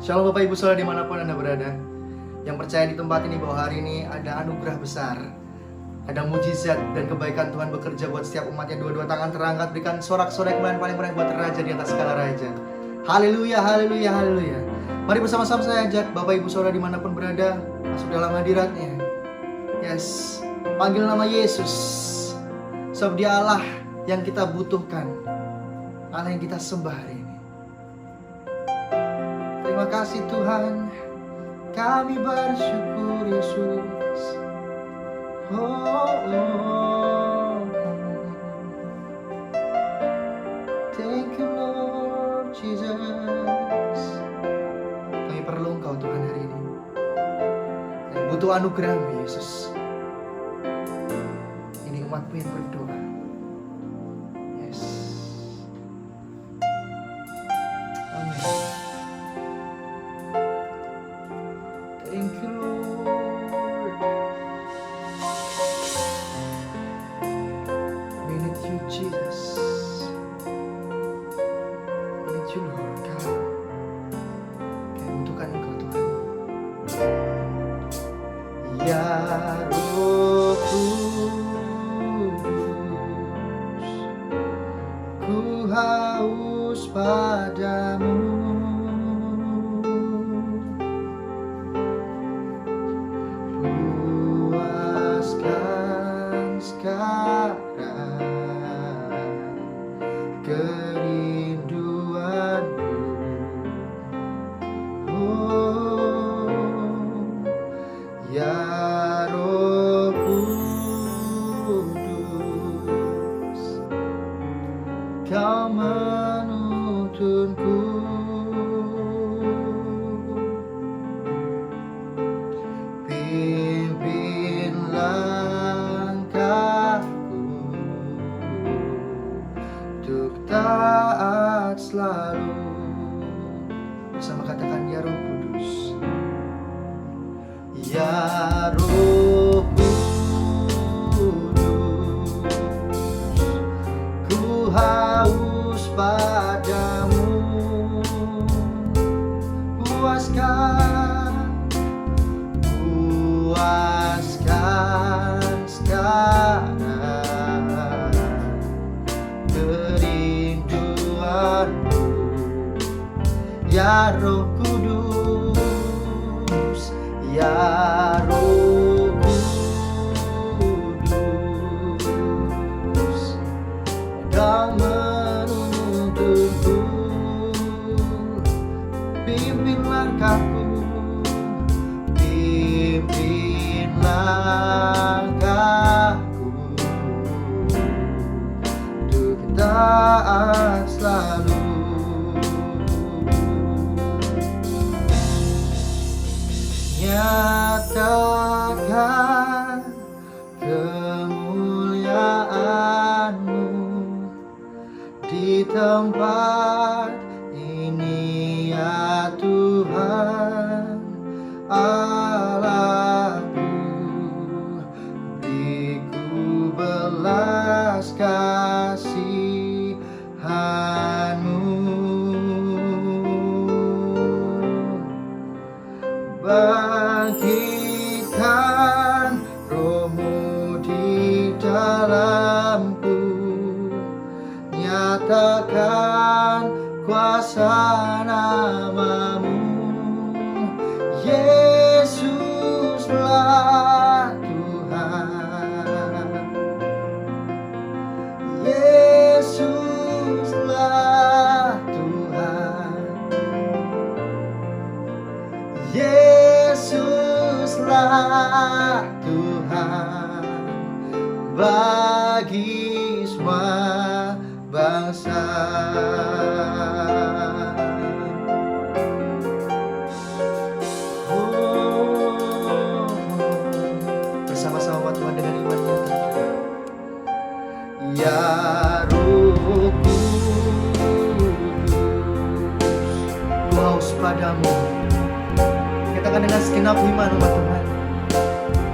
Shalom Bapak Ibu Saudara dimanapun Anda berada, yang percaya di tempat ini bahwa hari ini ada anugerah besar, ada mujizat dan kebaikan Tuhan bekerja buat setiap umatnya. Dua-dua tangan terangkat, berikan sorak-sorai kemuliaan paling murah buat Raja di atas segala raja. Haleluya, haleluya, haleluya. Mari bersama-sama saya ajak Bapak Ibu Saudara dimanapun berada masuk dalam hadiratnya. Yes, panggil nama Yesus, sebab Dia Allah yang kita butuhkan, Allah yang kita sembah hari ini. Terima kasih Tuhan, kami bersyukur Yesus. Thank you Lord Jesus. Kami perlu Engkau Tuhan hari ini. Kami butuh anugerah-Mu Yesus. Ini umat-Mu yang berdoa. Yes. Amin. Thank you Lord. We need you Jesus. We need you Lord God. Kami butuhkan Engkau Tuhan. Ya Roh Kudus, ku haus padamu. Puaskan sekarang kerinduanku. Ya Roh Kudus, Kau menuntunku. Pimpin langkahku untuk taat selalu. Bersama katakan ya Roh Kudus. Ya Roh Kudus, ku haus padamu. Puaskan sekarang kerinduanmu. Ya Roh Kudus, ya Roh Kudus, Kau menuntunku. Pimpin langkahku, pimpin langkahku untuk taat selalu. Nyatakan kemuliaan-Mu di tempat ini ya Tuhan Allahku. Beriku belas kasihan-Mu, bangkitkan Roh-Mu di dalamku. Nyatakan kuasa nama-Mu. Yesuslah Tuhan, Yesuslah Tuhan, Yesuslah Tuhan bagi semua bangsa. Bersama-sama buat Tuhan dengan iman kita. Ya Roh Kudus, ku haus padamu. Katakan dengan segenap iman umat Tuhan.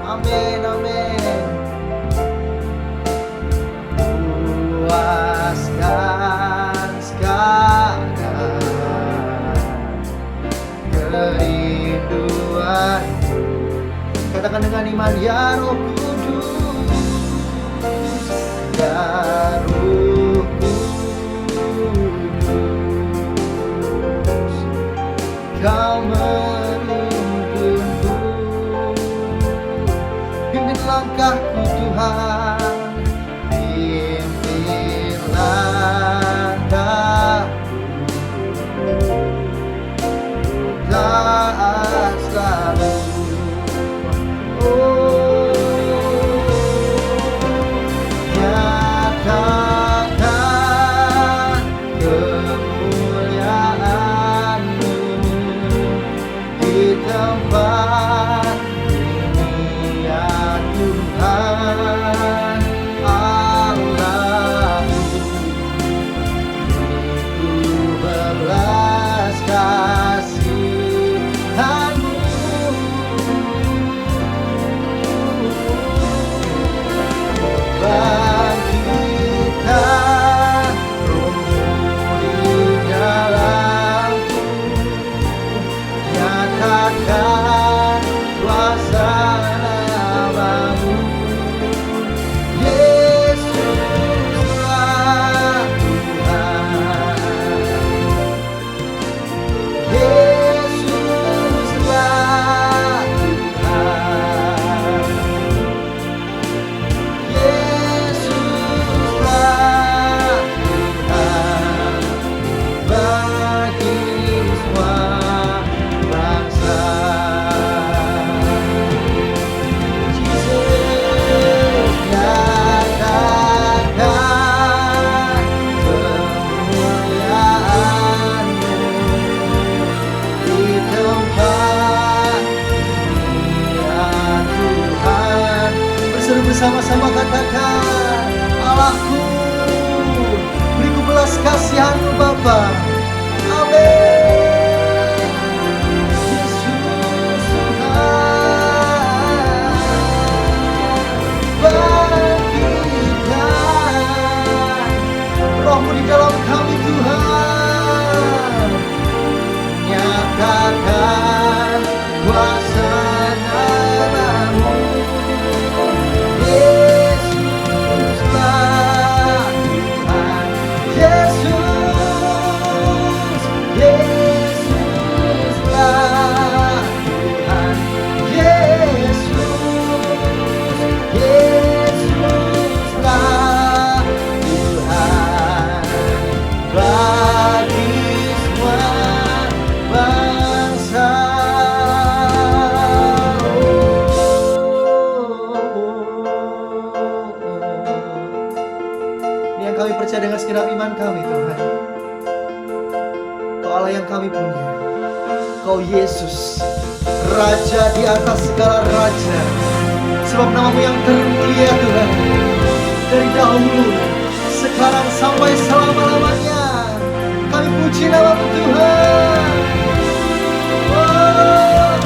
Amin, amin. Puaskan sekarang katakan dengan iman, ya Roh Kudus, ya Roh Kudus, Kau menuntunku, pimpin langkahku Tuhan, pimpin langkahku, taat selalu. Oh, nyatakan kemuliaan-Mu di tempat ini ya Tuhan Allahku, ku belas kasihan-Mu, bangkitkan Roh-Mu di dalamku, nyatakan kuasa nama-Mu, Yesuslah Tuhan, Yesuslah Tuhan, Yesuslah Tuhan bagi semua bangsa. Yesus, nyatakan kemuliaan-Mu di tempat ini ya Tuhan. Berseru bersama-sama katakan, Allahku, beriku belas kasihan-Mu Bapa. Amin. Yesus Tuhan, bangkitkan Roh-Mu di dalam kami Tuhan, nyatakan kuasa nama-Mu, Yesuslah Tuhan, Yesus, Yesuslah Tuhan, Yesus, Yesuslah Tuhan bagi semua bangsa. Ini yang kami percaya dengan segenap iman kami Tuhan. Kau Allah yang kami punya, Kau Yesus, Raja di atas segala raja. Sebab nama-Mu yang termulia Tuhan, dari dahulu, sekarang sampai selama-lamanya. Kami puji nama-Mu Tuhan. Oh,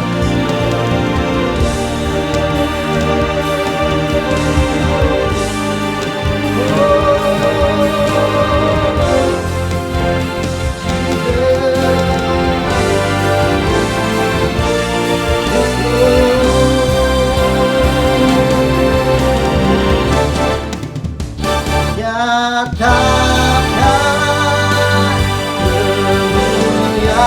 nyatakan kemuliaan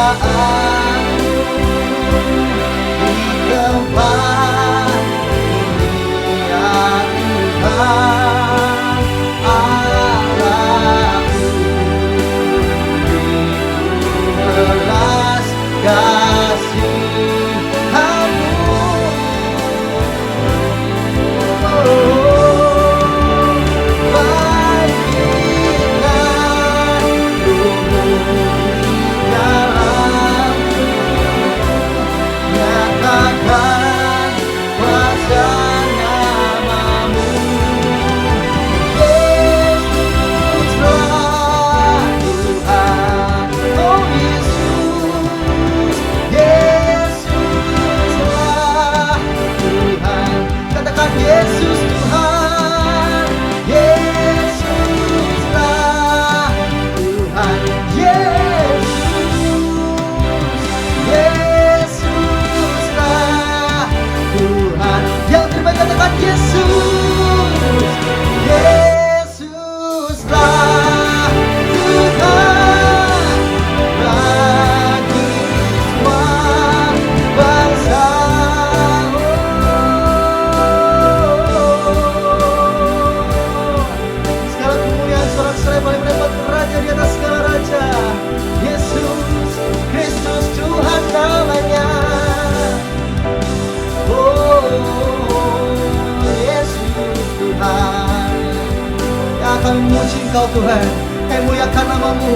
kami memuji Engkau Tuhan. Kami muliakan nama-Mu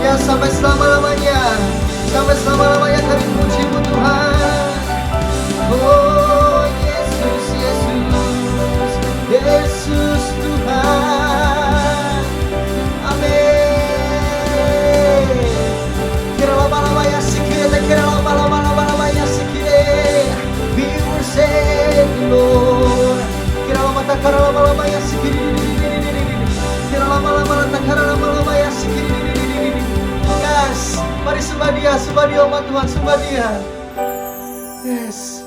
yang sampai selama-lamanya. Sampai selama-lamanya kami memuji-Mu Tuhan. Oh Yesus, Yesus, Yesus Tuhan. Amin. Kira lama-lama ya sikire, kira lama-lama ya sikire. We worship you Lord. Kira lama-lama ya sikire. Kira lama-lama ya sikire. Yes, mari sembah Dia umat Tuhan, sembah Dia. Yes,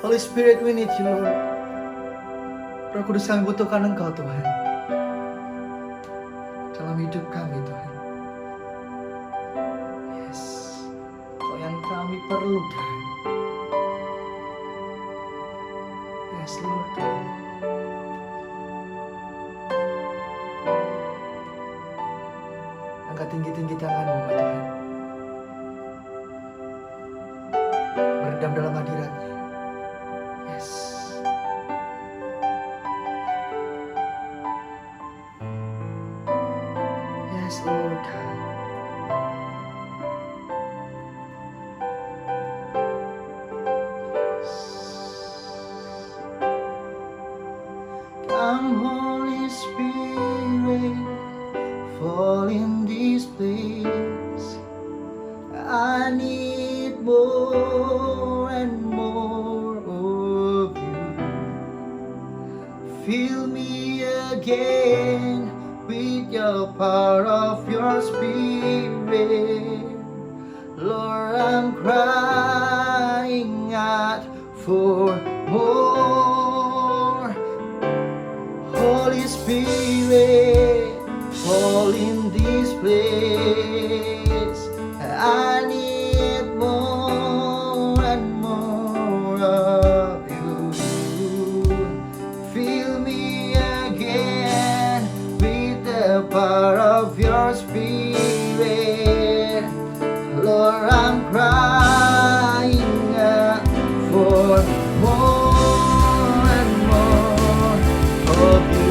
Holy Spirit, we need you Lord. Roh Kudus, kami butuhkan Engkau Tuhan dalam hidup kami Tuhan. Yes, Kau yang kami perlukan. Yes Lord. Angkat tinggi-tinggi tangan-Mu Tuhan. Berendam dalam hadirat-Nya. Yes. Yes Lord. Come Holy Spirit, fall in this place. I need more and more of you. Fill me again with your power of your Spirit. Lord, I'm crying out for more. Holy Spirit, fall in this place. I need more and more of you. Fill me again with the power of your Spirit. Lord, I'm crying out for more and more of you.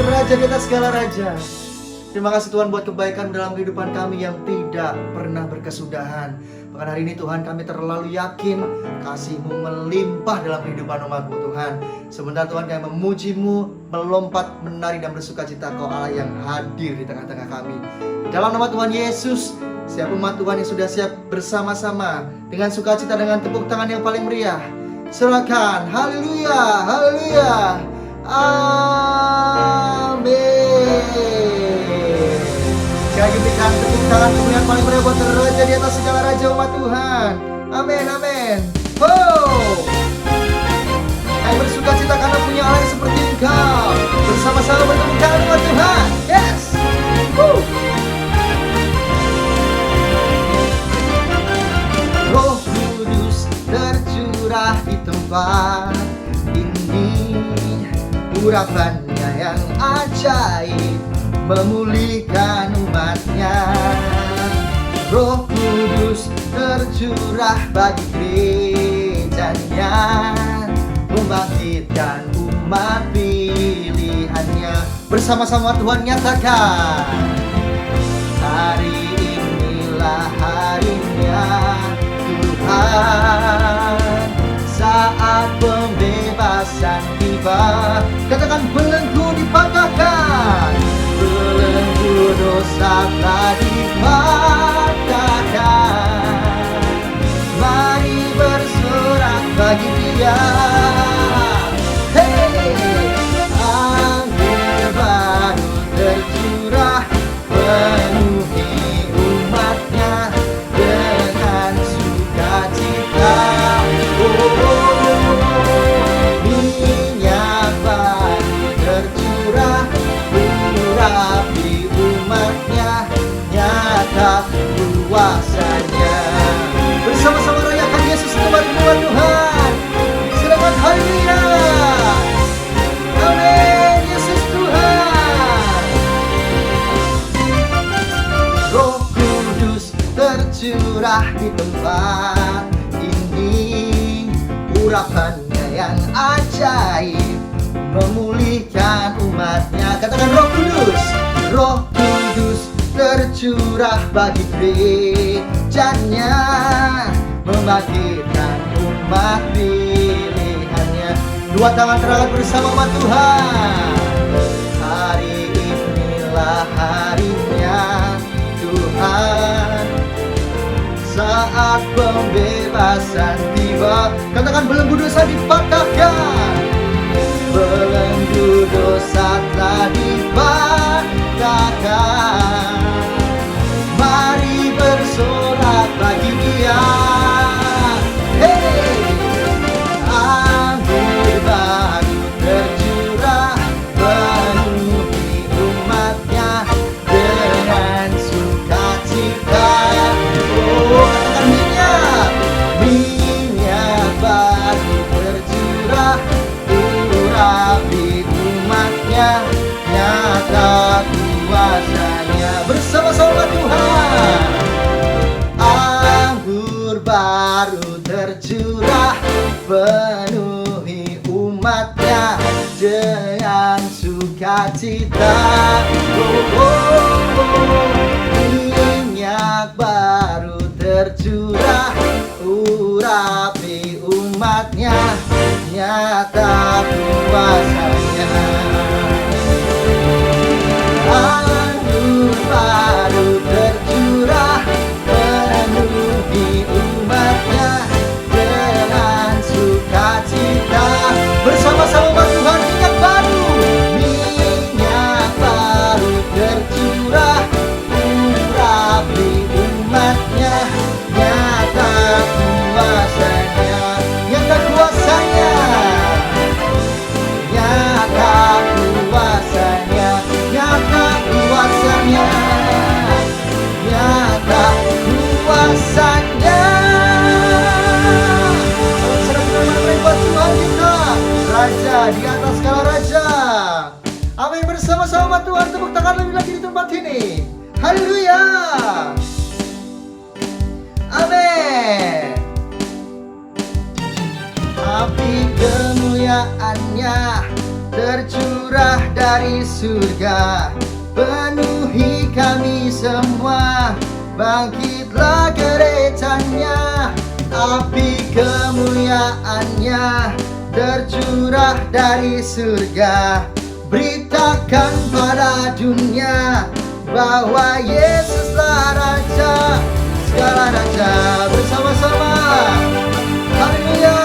Raja di atas segala raja. Terima kasih Tuhan buat kebaikan dalam kehidupan kami yang tidak pernah berkesudahan. Bahkan hari ini Tuhan kami terlalu yakin kasih-Mu melimpah dalam kehidupan umat-Mu Tuhan. Sebentar Tuhan kami memuji-Mu, melompat, menari dan bersuka cita Kau Allah yang hadir di tengah-tengah kami. Dalam nama Tuhan Yesus, setiap umat Tuhan yang sudah siap bersama-sama dengan sukacita, dengan tepuk tangan yang paling meriah, serahkan. Haleluya, haleluya. Amin. Sekali lagi berikan tepuk tangan yang paling meriah buat Raja di atas segala raja umat Tuhan. Amin, amin. Kami bersuka cita karena punya Allah yang seperti Engkau. Bersama-sama bertepuk tangan umat Tuhan. Yes. tempat ini. Urapannya yang ajaib memulihkan umatnya. Roh Kudus tercurah bagi gerejanya, membangkitkan umat pilihannya. Bersama-sama Tuhan nyatakan, hari inilah harinya Tuhan, saat pembebasan tiba. Katakan, belenggu dipatahkan, belenggu dosa telah dipatahkan. Mari bersorak bagi Dia. Hey, anggur baru tercurah, penuhi umatnya dengan sukacita. Minyak baru tercurah, urapi umatnya, nyata kuasanya. Bersama-sama rayakan Yesus kembali keluar Tuhan. Selamat haleluya. Amin. Yesus Tuhan. Roh Kudus tercurah di tempat ini. Urapannya yang ajaib memulihkan umatnya. Katakan, Roh Kudus, Roh Kudus tercurah bagi gerejanya, membangkitkan umat pilihannya. Dua tangan terangkat bersama umat Tuhan. Hari inilah harinya Tuhan, saat pembebasan tiba. Katakan, belenggu dosa dipatahkan, belenggu dosa telah dipatahkan. Mari bersorak bagi Dia. Hey, anggur baru tercurah, penuhi umatnya dengan sukacita. Oh, katakan, minyak baru tercurah, urapi umatnya, nyata kuasanya. Bersama-sama Tuhan. Anggur baru tercurah, penuhi umatnya dengan sukacita. Minyak baru tercurah, urapi umatnya, nyata kuasanya. Anggur baru tercurah, penuhi umatnya dengan sukacita. Bersama-sama umat Tuhan, minyak baru, minyak baru tercurah, urapi umatnya, nyata kuasanya, nyata kuasanya, nyata kuasanya, nyata kuasanya, nyata kuasanya. Serahkan buat Tuhan kita, Raja di atas segala raja. Amin. Bersama-sama Tuhan, tepuk tangan lebih lagi di tempat ini. Haleluya. Amin. Api kemuliaannya tercurah dari surga, penuhi kami semua. Bangkitlah gerejanya, api kemuliaannya tercurah dari surga. Beritakan pada dunia bahwa Yesuslah Raja segala raja. Bersama-sama, haleluya.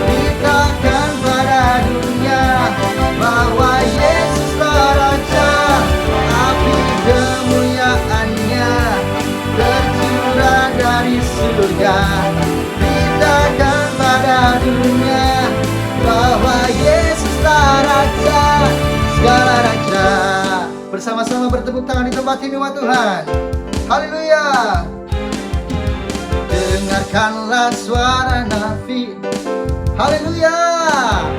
Beritakan pada dunia bahwa Yesuslah Raja, api kemuliaannya tercurah dari surga. Beritakan pada dunia bahwa Yesuslah Raja segala raja. Bersama-sama bertepuk tangan di tempat ini umat Tuhan. Haleluya. Dengarkan dengarkanlah suara nafiri. Haleluya,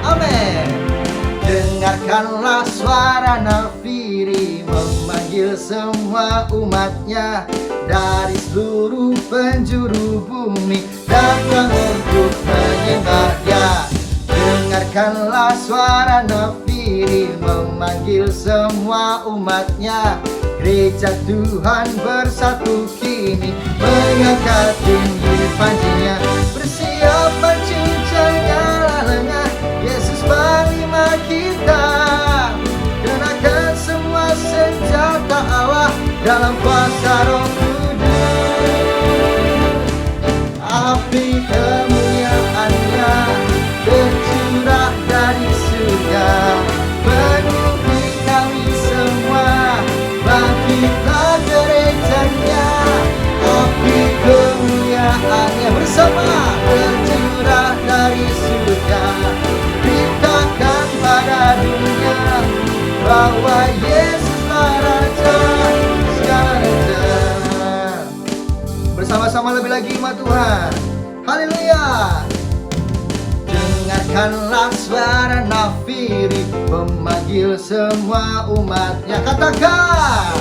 amin. Dengarkanlah suara nafiri memanggil semua umatnya dari seluruh penjuru bumi datang untuk menyembah Dia. Dengarkanlah suara nafiri memanggil semua umatnya. Gereja Tuhan bersatu kini mengangkat tinggi panjinya. Bersiap maju janganlah lengah, Yesus panglima kita. Kenakan semua senjata Allah dalam kuasa Roh Kudus. Api kemuliaan-Nya tercurah dari surga, penuhi kami semua. Bangkitlah gerejanya, api kemuliaan-Nya bersama tercurah dari surga. Beritakan pada dunia bahwa Yesuslah Raja segala raja. Bersama-sama lebih lagi umat Tuhan. Haleluya. Dengarkanlah suara nafiri memanggil semua umatnya. Katakan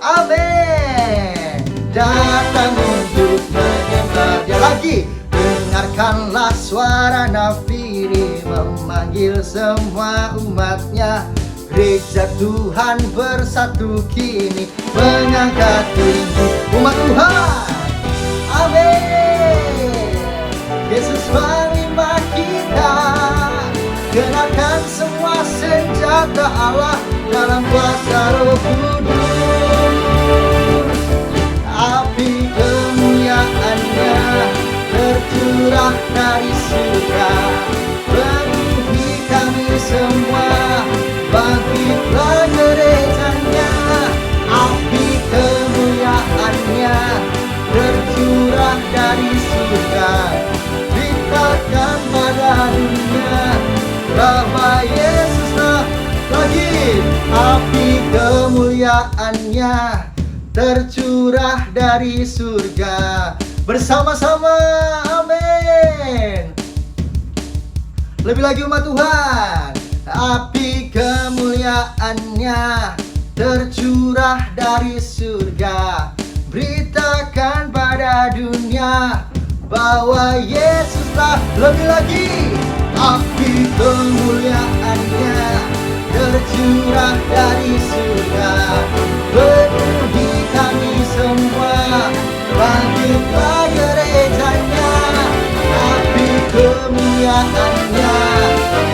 amin. Datang untuk menyembah Dia. Lagi. Dengarkanlah suara nafiri memanggil semua umatnya. Gereja Tuhan bersatu kini mengangkat tinggi umat Tuhan. Amin. Yesus panglima kita. Kenakan semua senjata Allah dalam kuasa Roh Kudus. Api kemuliaan-Nya tercurah dari surga, penuhi kami semua. Bangkitlah gerejanya, api kemuliaan-Nya tercurah dari surga. Beritakan pada dunia bahwa Yesuslah lagi. Api kemuliaan-Nya tercurah dari surga. Bersama-sama, amin. Lebih lagi umat Tuhan. Api kemuliaan-Nya tercurah dari surga. Beritakan pada dunia bahwa Yesuslah lebih lagi. Api kemuliaan-Nya tercurah dari surga, penuhi kami semua. Bangkitlah gerejanya, api kemuliaan-Nya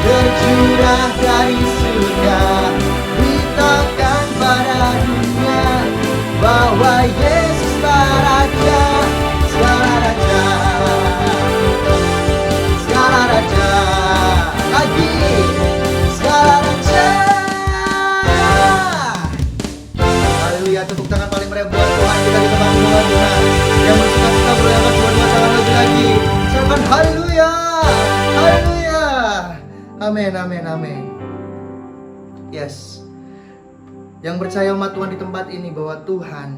tercurah dari surga. Beritakan pada dunia bahwa Yesuslah Raja segala raja, segala raja. Lagi segala raja. Haleluya. Tepuk tangan paling meriah buat Tuhan kita di tempat Tuhan. Yang bersuka-suka boleh angkat kedua tangan lagi lagi. Ucapkan haleluya, haleluya. Amin, amin, amin. Yes. Yang percaya umat Tuhan di tempat ini bahwa Tuhan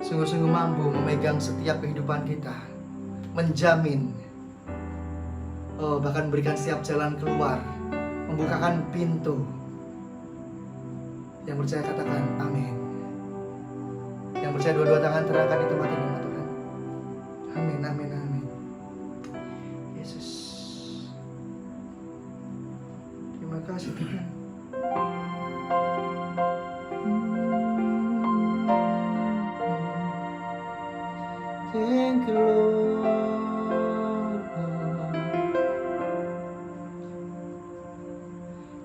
sungguh-sungguh mampu memegang setiap kehidupan kita, menjamin, bahkan berikan setiap jalan keluar, membukakan pintu. Yang percaya katakan amin. Yang percaya dua-dua tangan terangkat di tempat ini umat Tuhan. Amin, amin, amin. Yesus, terima kasih Tuhan. Thank you, Lord.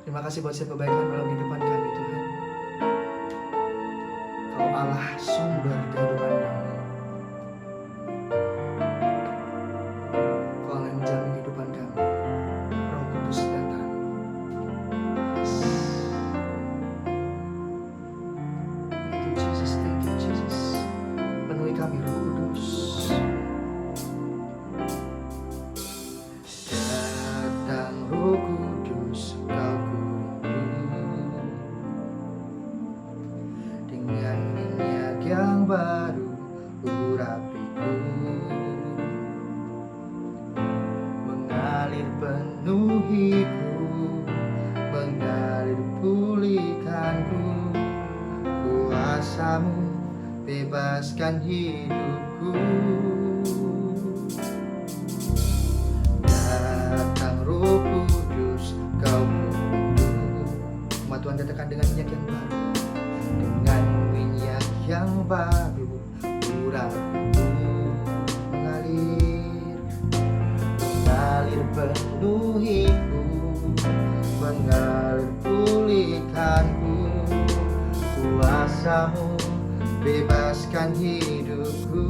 Terima kasih buat setiap kebaikan dalam kehidupan kami Tuhan. Kau Allah sumber kehidupan kami. Kau Allah yang menjamin kehidupan kami. Roh Kudus datang. Thank you Jesus, thank you Jesus. Penuhi kami Roh Kudus. Datang Roh Kudus, Kau dengan minyak yang baru. mengalir penuhiku, mengalir pulihkanku. Kuasa-Mu bebaskan hidupku. Datang Roh Kudus, Kau penuh. Umat Tuhan katakan dengan minyak yang baru, dengan minyak yang baru, urapanmu mengalir, mengalir penuhiku, mengalir pulihkanku. Kuasa-Mu bebaskan hidupku.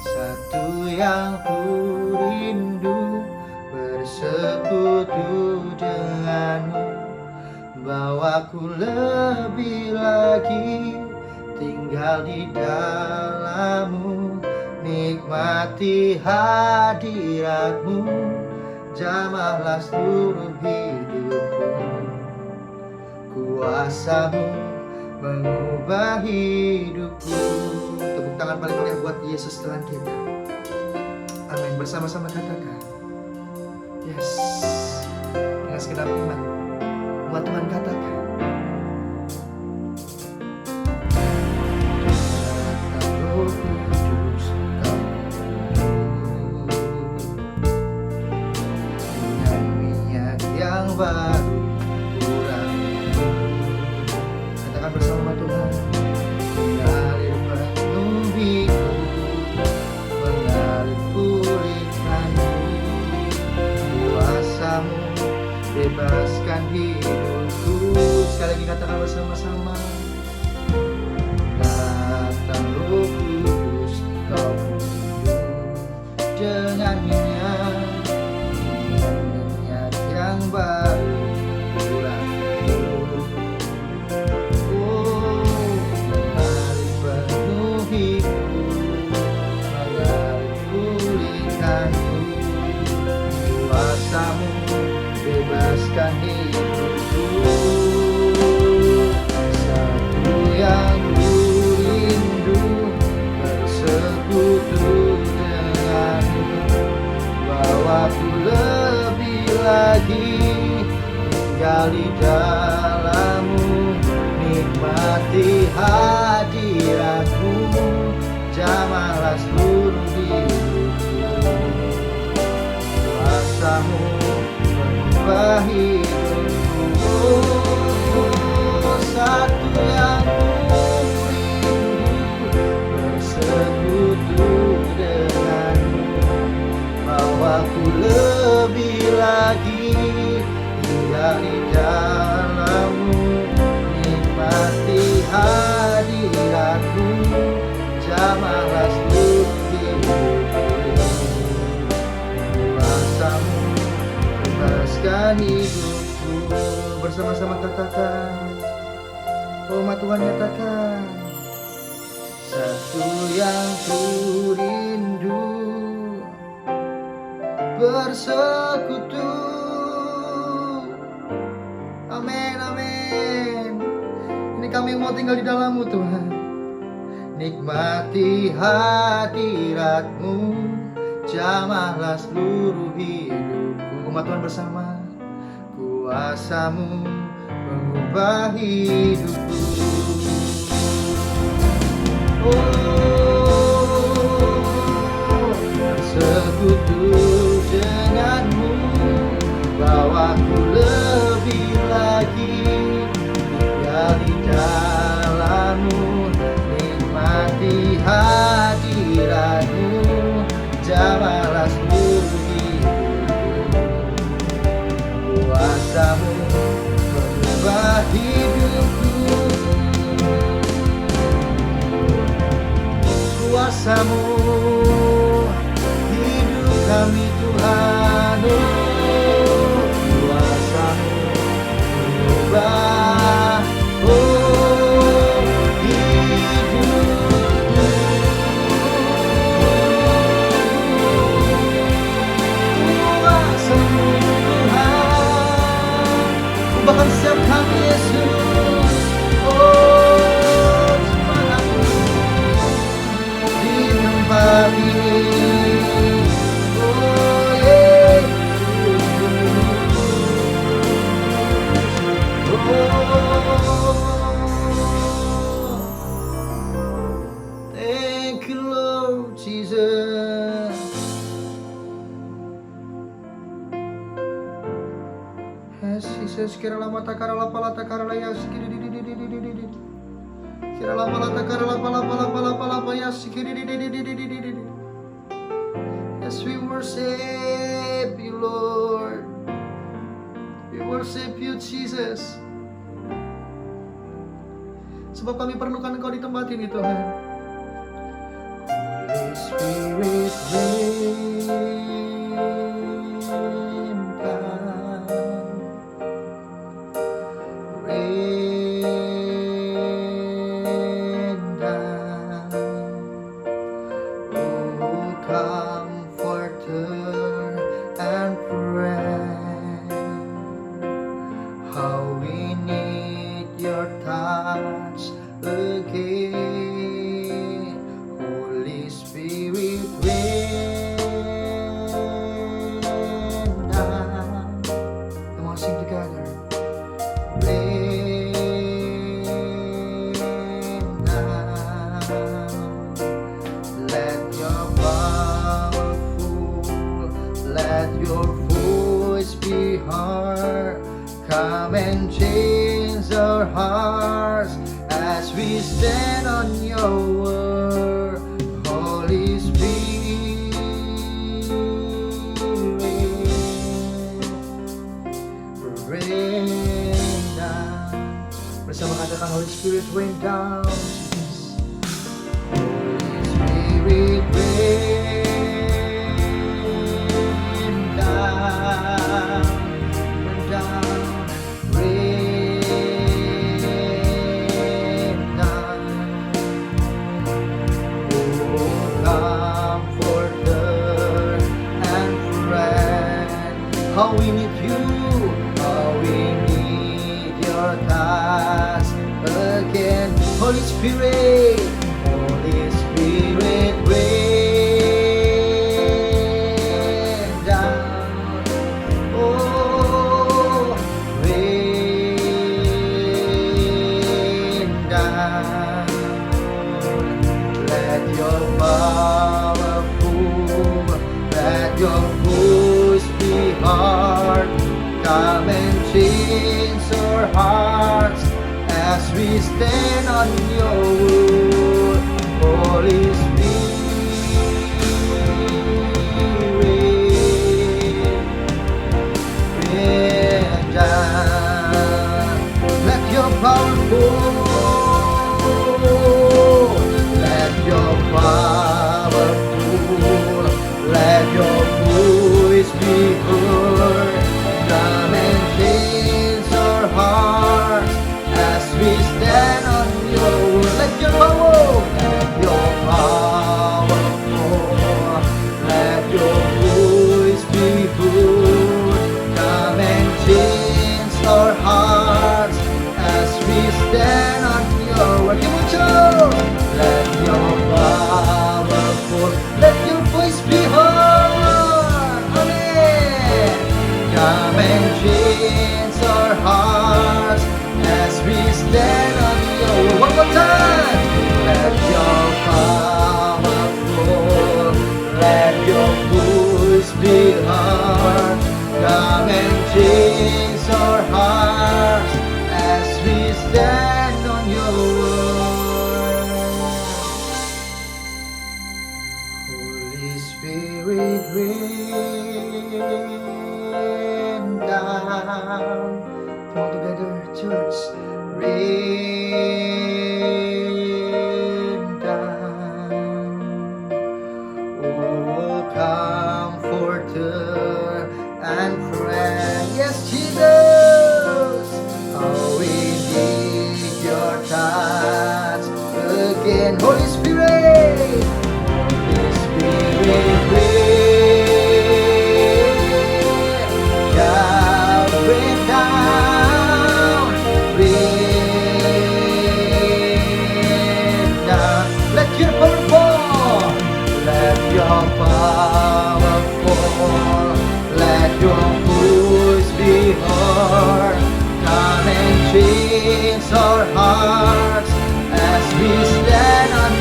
Satu yang ku rindu, bersekutu denganmu, bawaku lebih lagi tinggal di dalam-Mu, nikmati hadirat-Mu, jamahlah seluruh hidupku. Kuasa-Mu mengubah hidupku. Tepuk tangan paling meriah buat Yesus Tuhan kita. Amin. Bersama-sama katakan, yes. Dengan segenap iman, umat Tuhan katakan, datang Roh Kudus, Kau penuh, dengan minyak yang baru, urapanmu. Katakan bersama Tuhan, mengalir penuhiku, mengalir pulihkanku. Kuasa-Mu bebaskan hidupku. Sekali lagi katakan bersama-sama, datang Roh Kudus, Kau penuh dengan minyak yang baru, urapanmu. Oh, mengalir penuhiku, mengalir pulihkanku. Kuasa-Mu bebaskan hidupku. Satu yang ku rindu, bersekutu denganmu, bawaku lebih lagi tinggal di dalam-Mu, nikmati hadirat-Mu, jamahlah seluruh hidupku. Kuasa-Mu mengubah hidupku. Oh, satu yang ku rindu, bersekutu denganmu, bawaku lebih lagi tinggal di dalam-Mu, nikmati hadirat-Mu, jamahlah seluruh hidupku. Kuasa-Mu bebaskan hidupku. Bersama-sama katakan, oh umat Tuhan katakan, satu yang ku rindu, bersekutu. Amin, amin. Ini kami mau tinggal di dalam-Mu Tuhan, nikmati hadirat-Mu, jamahlah seluruh hidupku. Umat Tuhan bersama, kuasa-Mu mengubah hidupku. Oh, bersekutu denganmu, bawaku lebih lagi tinggal di dalam-Mu, nikmati hadirat-Mu, jamahlah seluruh hidupku. Kuasa-Mu mengubah hidupku. Kuasa-Mu hidup kami Tuhan. Oh, kuasa-Mu mengubah, oh, hidupku. Kuasa-Mu Tuhan, ubahkan setiap kami Yesus. Oh, semangatmu di Jesus. Kira lama takara lapa lata kara layas. Kira lama lata kara lapa lapa lapa lapa lapa yas. Yes, we worship you, Lord. We worship you, Jesus. Sebab kami perlukan Engkau di tempat ini, Tuhan. Holy Spirit, rain down, rain down. Oh, Comforter and friend, how we need your touch again. Holy Spirit, rain down. Come on, sing together. Rain down. Let your powerful, let your voice be heard. Come and change our hearts as we stand on your word. Holy Spirit, rain down. Bersama katakan Holy Spirit, rain down. Holy Spirit, rain down, rain down, rain down. Oh, Comforter and friend, how we need you, how we need your touch again. Holy Spirit, Holy Spirit, rain down. Oh, rain down. Let your powerful, let your voice be heard. Come and change our hearts as we stand on your word. Holy Spirit, rain down. Let your powerful, let your powerful, let your voice be heard. Come and change our hearts as we stand on your word. Let your power, let your voice be heard. Come and change our hearts as we stand on your word. Give it to let your powerful, let your voice be heard. Amen. Come and change our hearts as we stand on your word. One more time. Let your powerful, let your voice be heard. Come and change our hearts as we stand on your word. Holy Spirit, rain down. Come on together, church. Rain down. Oh, Comforter and friend. Yes, Jesus. Oh, we need your touch again. Holy Spirit, Holy Spirit, rain down, rain down, rain down. Let your powerful, let your powerful, let your voice be heard. Come and change our hearts as we stand on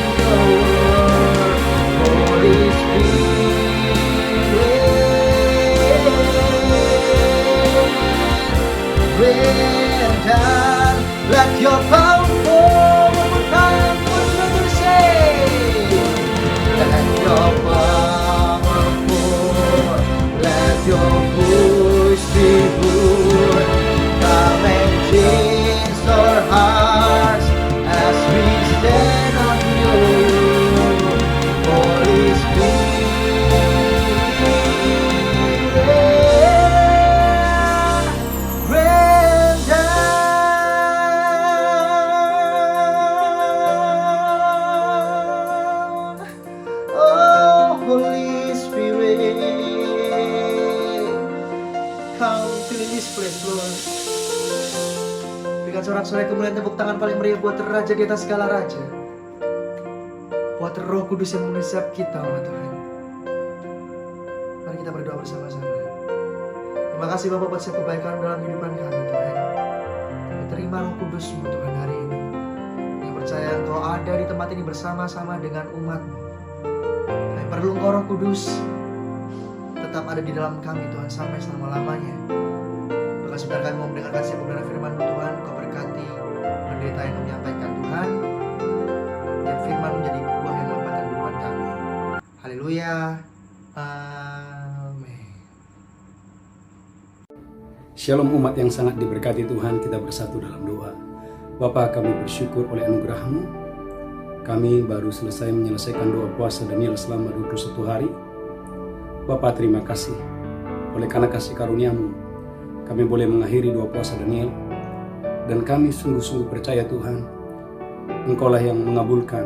Berikan sorak-sorai kemuliaan, tepuk tangan paling meriah buat Raja di atas segala raja. Buat Roh Kudus yang mengisap kita, Tuhan. Mari kita berdoa bersama-sama. Terima kasih Bapak buat setiap kebaikan dalam kehidupan kami, Tuhan. Kami terima Roh Kudus-Mu, Tuhan, hari ini. Kami percaya Engkau ada di tempat ini bersama-sama dengan umat-Mu. Kami perlu Engkau, Roh Kudus, tetap ada di dalam kami, Tuhan, sampai selama-lamanya. Maka saudara kami mau mendengarkan setiap kebenaran firman-Mu, Tuhan. Engkau berkati pendeta yang menyampaikan, Tuhan. Dan firman menjadi buah yang lebat dalam kehidupan kami. Haleluya. Amin. Shalom umat yang sangat diberkati Tuhan, kita bersatu dalam doa. Bapa, kami bersyukur oleh anugerah-Mu. Kami baru selesai menyelesaikan doa puasa Daniel selama 21 hari. Bapa, terima kasih. Oleh karena kasih karunia-Mu, kami boleh mengakhiri doa puasa Daniel. Dan kami sungguh-sungguh percaya Tuhan, Engkaulah yang mengabulkan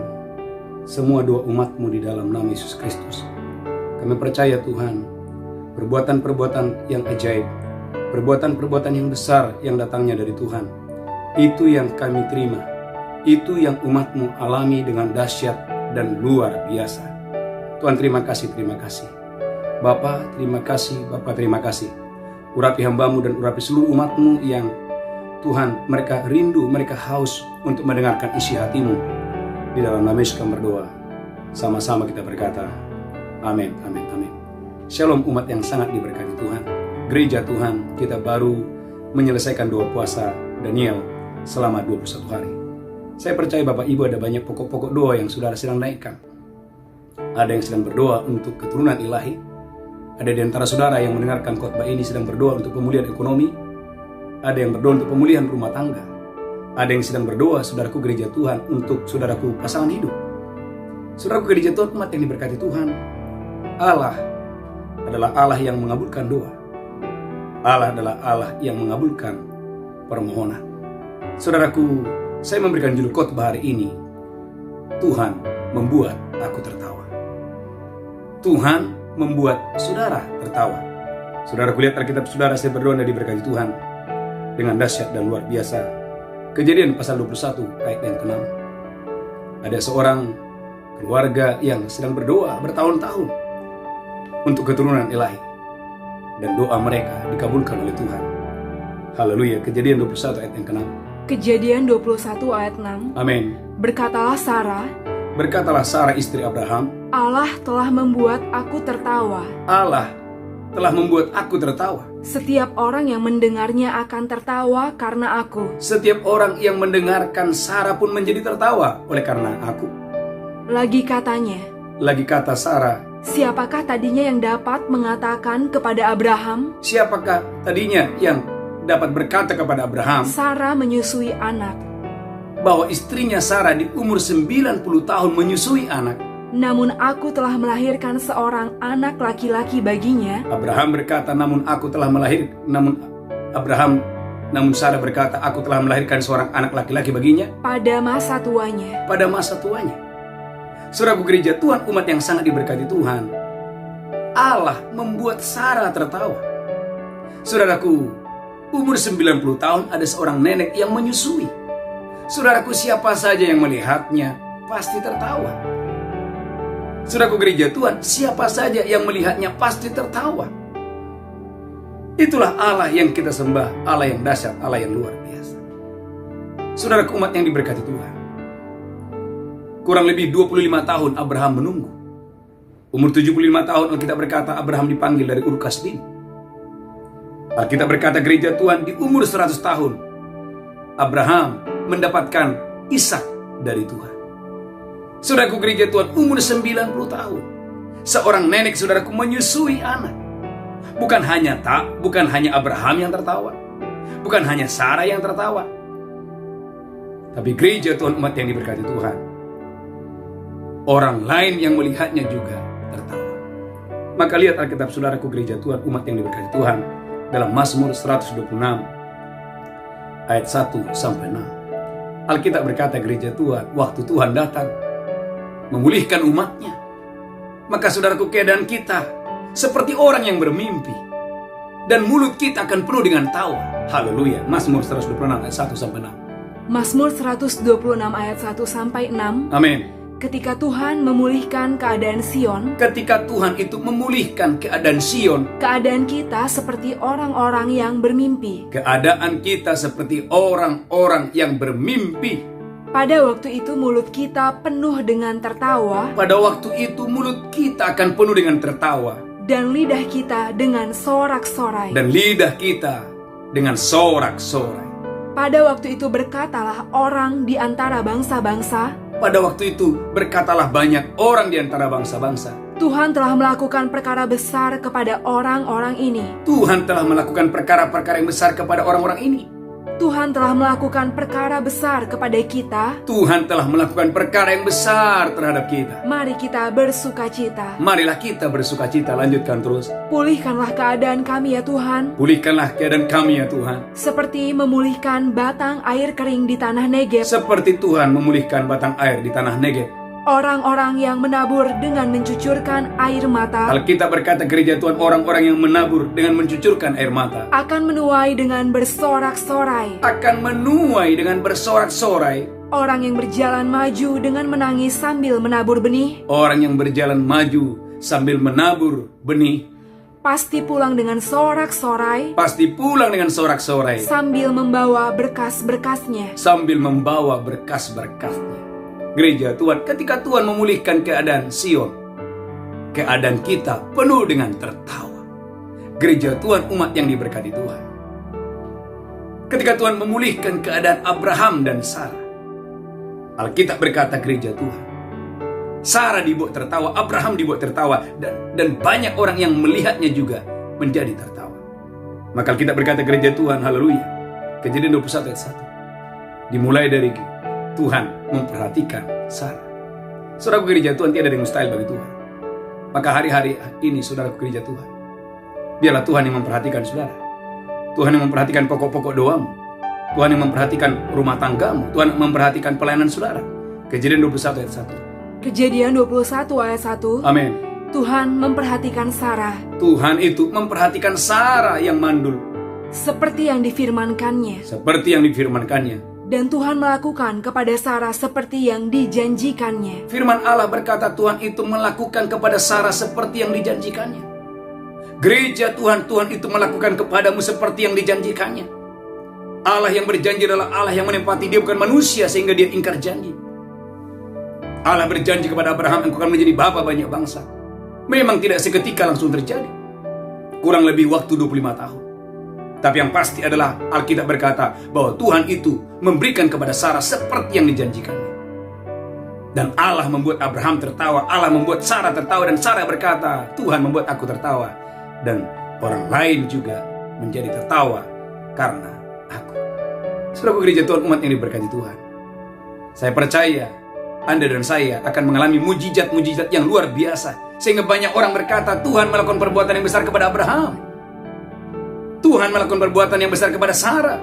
semua doa umat-Mu di dalam nama Yesus Kristus. Kami percaya Tuhan, perbuatan-perbuatan yang ajaib, perbuatan-perbuatan yang besar yang datangnya dari Tuhan, itu yang kami terima, itu yang umat-Mu alami dengan dahsyat dan luar biasa. Tuhan, terima kasih, terima kasih. Bapa, terima kasih, Bapa, terima kasih. Urapi hamba-Mu dan urapi seluruh umat-Mu yang Tuhan, mereka rindu, mereka haus untuk mendengarkan isi hati-Mu. Di dalam nama Yesus kami berdoa. Sama-sama kita berkata, amin, amin, amin. Shalom umat yang sangat diberkati Tuhan. Gereja Tuhan, kita baru menyelesaikan doa puasa Daniel selama 21 hari. Saya percaya Bapak Ibu ada banyak pokok-pokok doa yang saudara sedang naikkan. Ada yang sedang berdoa untuk keturunan ilahi. Ada di antara saudara yang mendengarkan khotbah ini sedang berdoa untuk pemulihan ekonomi. Ada yang berdoa untuk pemulihan rumah tangga. Ada yang sedang berdoa, saudaraku gereja Tuhan, untuk saudaraku pasangan hidup. Saudaraku gereja Tuhan, umat yang diberkati Tuhan, Allah adalah Allah yang mengabulkan doa. Allah adalah Allah yang mengabulkan permohonan. Saudaraku, saya memberikan judul khotbah hari ini, Tuhan membuat aku tertawa. Tuhan membuat saudara tertawa. Saudaraku lihat Alkitab saudara, saya berdoa dan diberkati Tuhan dengan dahsyat dan luar biasa. Kejadian pasal 21 ayat yang ke-6. Ada seorang keluarga yang sedang berdoa bertahun-tahun untuk keturunan ilahi. Dan doa mereka dikabulkan oleh Tuhan. Haleluya. Kejadian 21 ayat yang ke-6. Kejadian 21 ayat 6. Amin. Berkatalah Sarah istri Abraham, Allah telah membuat aku tertawa. Allah telah membuat aku tertawa. Setiap orang yang mendengarnya akan tertawa karena aku. Setiap orang yang mendengarkan Sarah pun menjadi tertawa oleh karena aku. Lagi kata Sarah, siapakah tadinya yang dapat mengatakan kepada Abraham? Siapakah tadinya yang dapat berkata kepada Abraham Sarah menyusui anak. bahwa istrinya Sarah di umur 90 tahun menyusui anak. Namun aku telah melahirkan seorang anak laki-laki baginya. Abraham berkata, namun Sarah berkata, aku telah melahirkan seorang anak laki-laki baginya Pada masa tuanya. pada masa tuanya. Saudaraku gereja Tuhan, umat yang sangat diberkati Tuhan, Allah membuat Sarah tertawa. Saudaraku, umur 90 tahun ada seorang nenek yang menyusui. Saudaraku, siapa saja yang melihatnya pasti tertawa. Saudaraku gereja Tuhan, siapa saja yang melihatnya pasti tertawa. Itulah Allah yang kita sembah, Allah yang dahsyat, Allah yang luar biasa. Saudaraku umat yang diberkati Tuhan, kurang lebih 25 tahun Abraham menunggu. Umur 75 tahun Alkitab berkata Abraham dipanggil dari Ur Kasdim. Alkitab berkata gereja Tuhan, di umur 100 tahun Abraham mendapatkan Ishak dari Tuhan. Saudaraku gereja Tuhan, umur 90 tahun seorang nenek saudaraku menyusui anak. Bukan hanya Abraham yang tertawa, bukan hanya Sarah yang tertawa, tapi gereja Tuhan, umat yang diberkati Tuhan, orang lain yang melihatnya juga tertawa. Maka lihat Alkitab saudaraku gereja Tuhan, umat yang diberkati Tuhan, dalam Mazmur 126 ayat 1 sampai 6. Alkitab berkata gereja Tuhan, waktu Tuhan datang memulihkan umatnya, maka saudaraku keadaan kita seperti orang yang bermimpi, dan mulut kita akan penuh dengan tawa. Haleluya. Mazmur 126 ayat 1 sampai 6. Mazmur 126 ayat 1-6. Amin. Ketika Tuhan memulihkan keadaan Sion, Ketika Tuhan itu memulihkan keadaan Sion, keadaan kita seperti orang-orang yang bermimpi. keadaan kita seperti orang-orang yang bermimpi. Pada waktu itu mulut kita penuh dengan tertawa, Pada waktu itu mulut kita akan penuh dengan tertawa, dan lidah kita dengan sorak-sorai. dan lidah kita dengan sorak-sorai. Pada waktu itu berkatalah orang di antara bangsa-bangsa, Pada waktu itu berkatalah banyak orang di antara bangsa-bangsa, Tuhan telah melakukan perkara besar kepada orang-orang ini. Tuhan telah melakukan perkara-perkara yang besar kepada orang-orang ini. Tuhan telah melakukan perkara besar kepada kita. Tuhan telah melakukan perkara yang besar terhadap kita. Mari kita bersukacita. Marilah kita bersukacita. Lanjutkan terus. Pulihkanlah keadaan kami ya Tuhan, Pulihkanlah keadaan kami ya Tuhan, seperti memulihkan batang air kering di tanah Negeb. seperti Tuhan memulihkan batang air di tanah Negeb. Orang-orang yang menabur dengan mencucurkan air mata Alkitab berkata gereja Tuhan, orang-orang yang menabur dengan mencucurkan air mata akan menuai dengan bersorak-sorai. akan menuai dengan bersorak-sorai. Orang yang berjalan maju dengan menangis sambil menabur benih Orang yang berjalan maju sambil menabur benih pasti pulang dengan sorak-sorai pasti pulang dengan sorak-sorai, sambil membawa berkas-berkasnya. sambil membawa berkas-berkasnya. Gereja Tuhan, ketika Tuhan memulihkan keadaan Sion, keadaan kita penuh dengan tertawa. Gereja Tuhan, umat yang diberkati Tuhan, ketika Tuhan memulihkan keadaan Abraham dan Sarah, Alkitab berkata gereja Tuhan, Sarah dibuat tertawa, Abraham dibuat tertawa, dan banyak orang yang melihatnya juga menjadi tertawa. Maka Alkitab berkata gereja Tuhan, haleluya, Kejadian 21 ayat 1, dimulai dari Tuhan memperhatikan Sarah. Saudaraku, gereja Tuhan, tiada yang mustahil bagi Tuhan. Maka hari-hari ini saudaraku gereja Tuhan, biarlah Tuhan yang memperhatikan saudara. Tuhan yang memperhatikan pokok-pokok doamu. Tuhan yang memperhatikan rumah tanggamu. Tuhan yang memperhatikan pelayanan saudara. Kejadian 21 ayat 1. Kejadian 21 ayat 1. Amin. Tuhan memperhatikan Sarah Tuhan itu memperhatikan Sarah yang mandul, seperti yang difirmankannya. seperti yang difirmankannya. Dan Tuhan melakukan kepada Sarah seperti yang dijanjikannya. Firman Allah berkata Tuhan itu melakukan kepada Sarah seperti yang dijanjikannya. Gereja Tuhan, Tuhan itu melakukan kepadamu seperti yang dijanjikannya. Allah yang berjanji adalah Allah yang menempati. Dia bukan manusia sehingga dia ingkar janji. Allah berjanji kepada Abraham, engkau akan menjadi bapa banyak bangsa. Memang tidak seketika langsung terjadi. Kurang lebih waktu 25 tahun. Tapi yang pasti adalah Alkitab berkata bahwa Tuhan itu memberikan kepada Sarah seperti yang dijanjikannya. Dan Allah membuat Abraham tertawa, Allah membuat Sarah tertawa, dan Sarah berkata, Tuhan membuat aku tertawa, dan orang lain juga menjadi tertawa karena aku. Saudaraku gereja Tuhan, umat yang diberkati Tuhan, saya percaya Anda dan saya akan mengalami mujizat-mujizat yang luar biasa, sehingga banyak orang berkata Tuhan melakukan perbuatan yang besar kepada Abraham, Tuhan melakukan perbuatan yang besar kepada Sarah.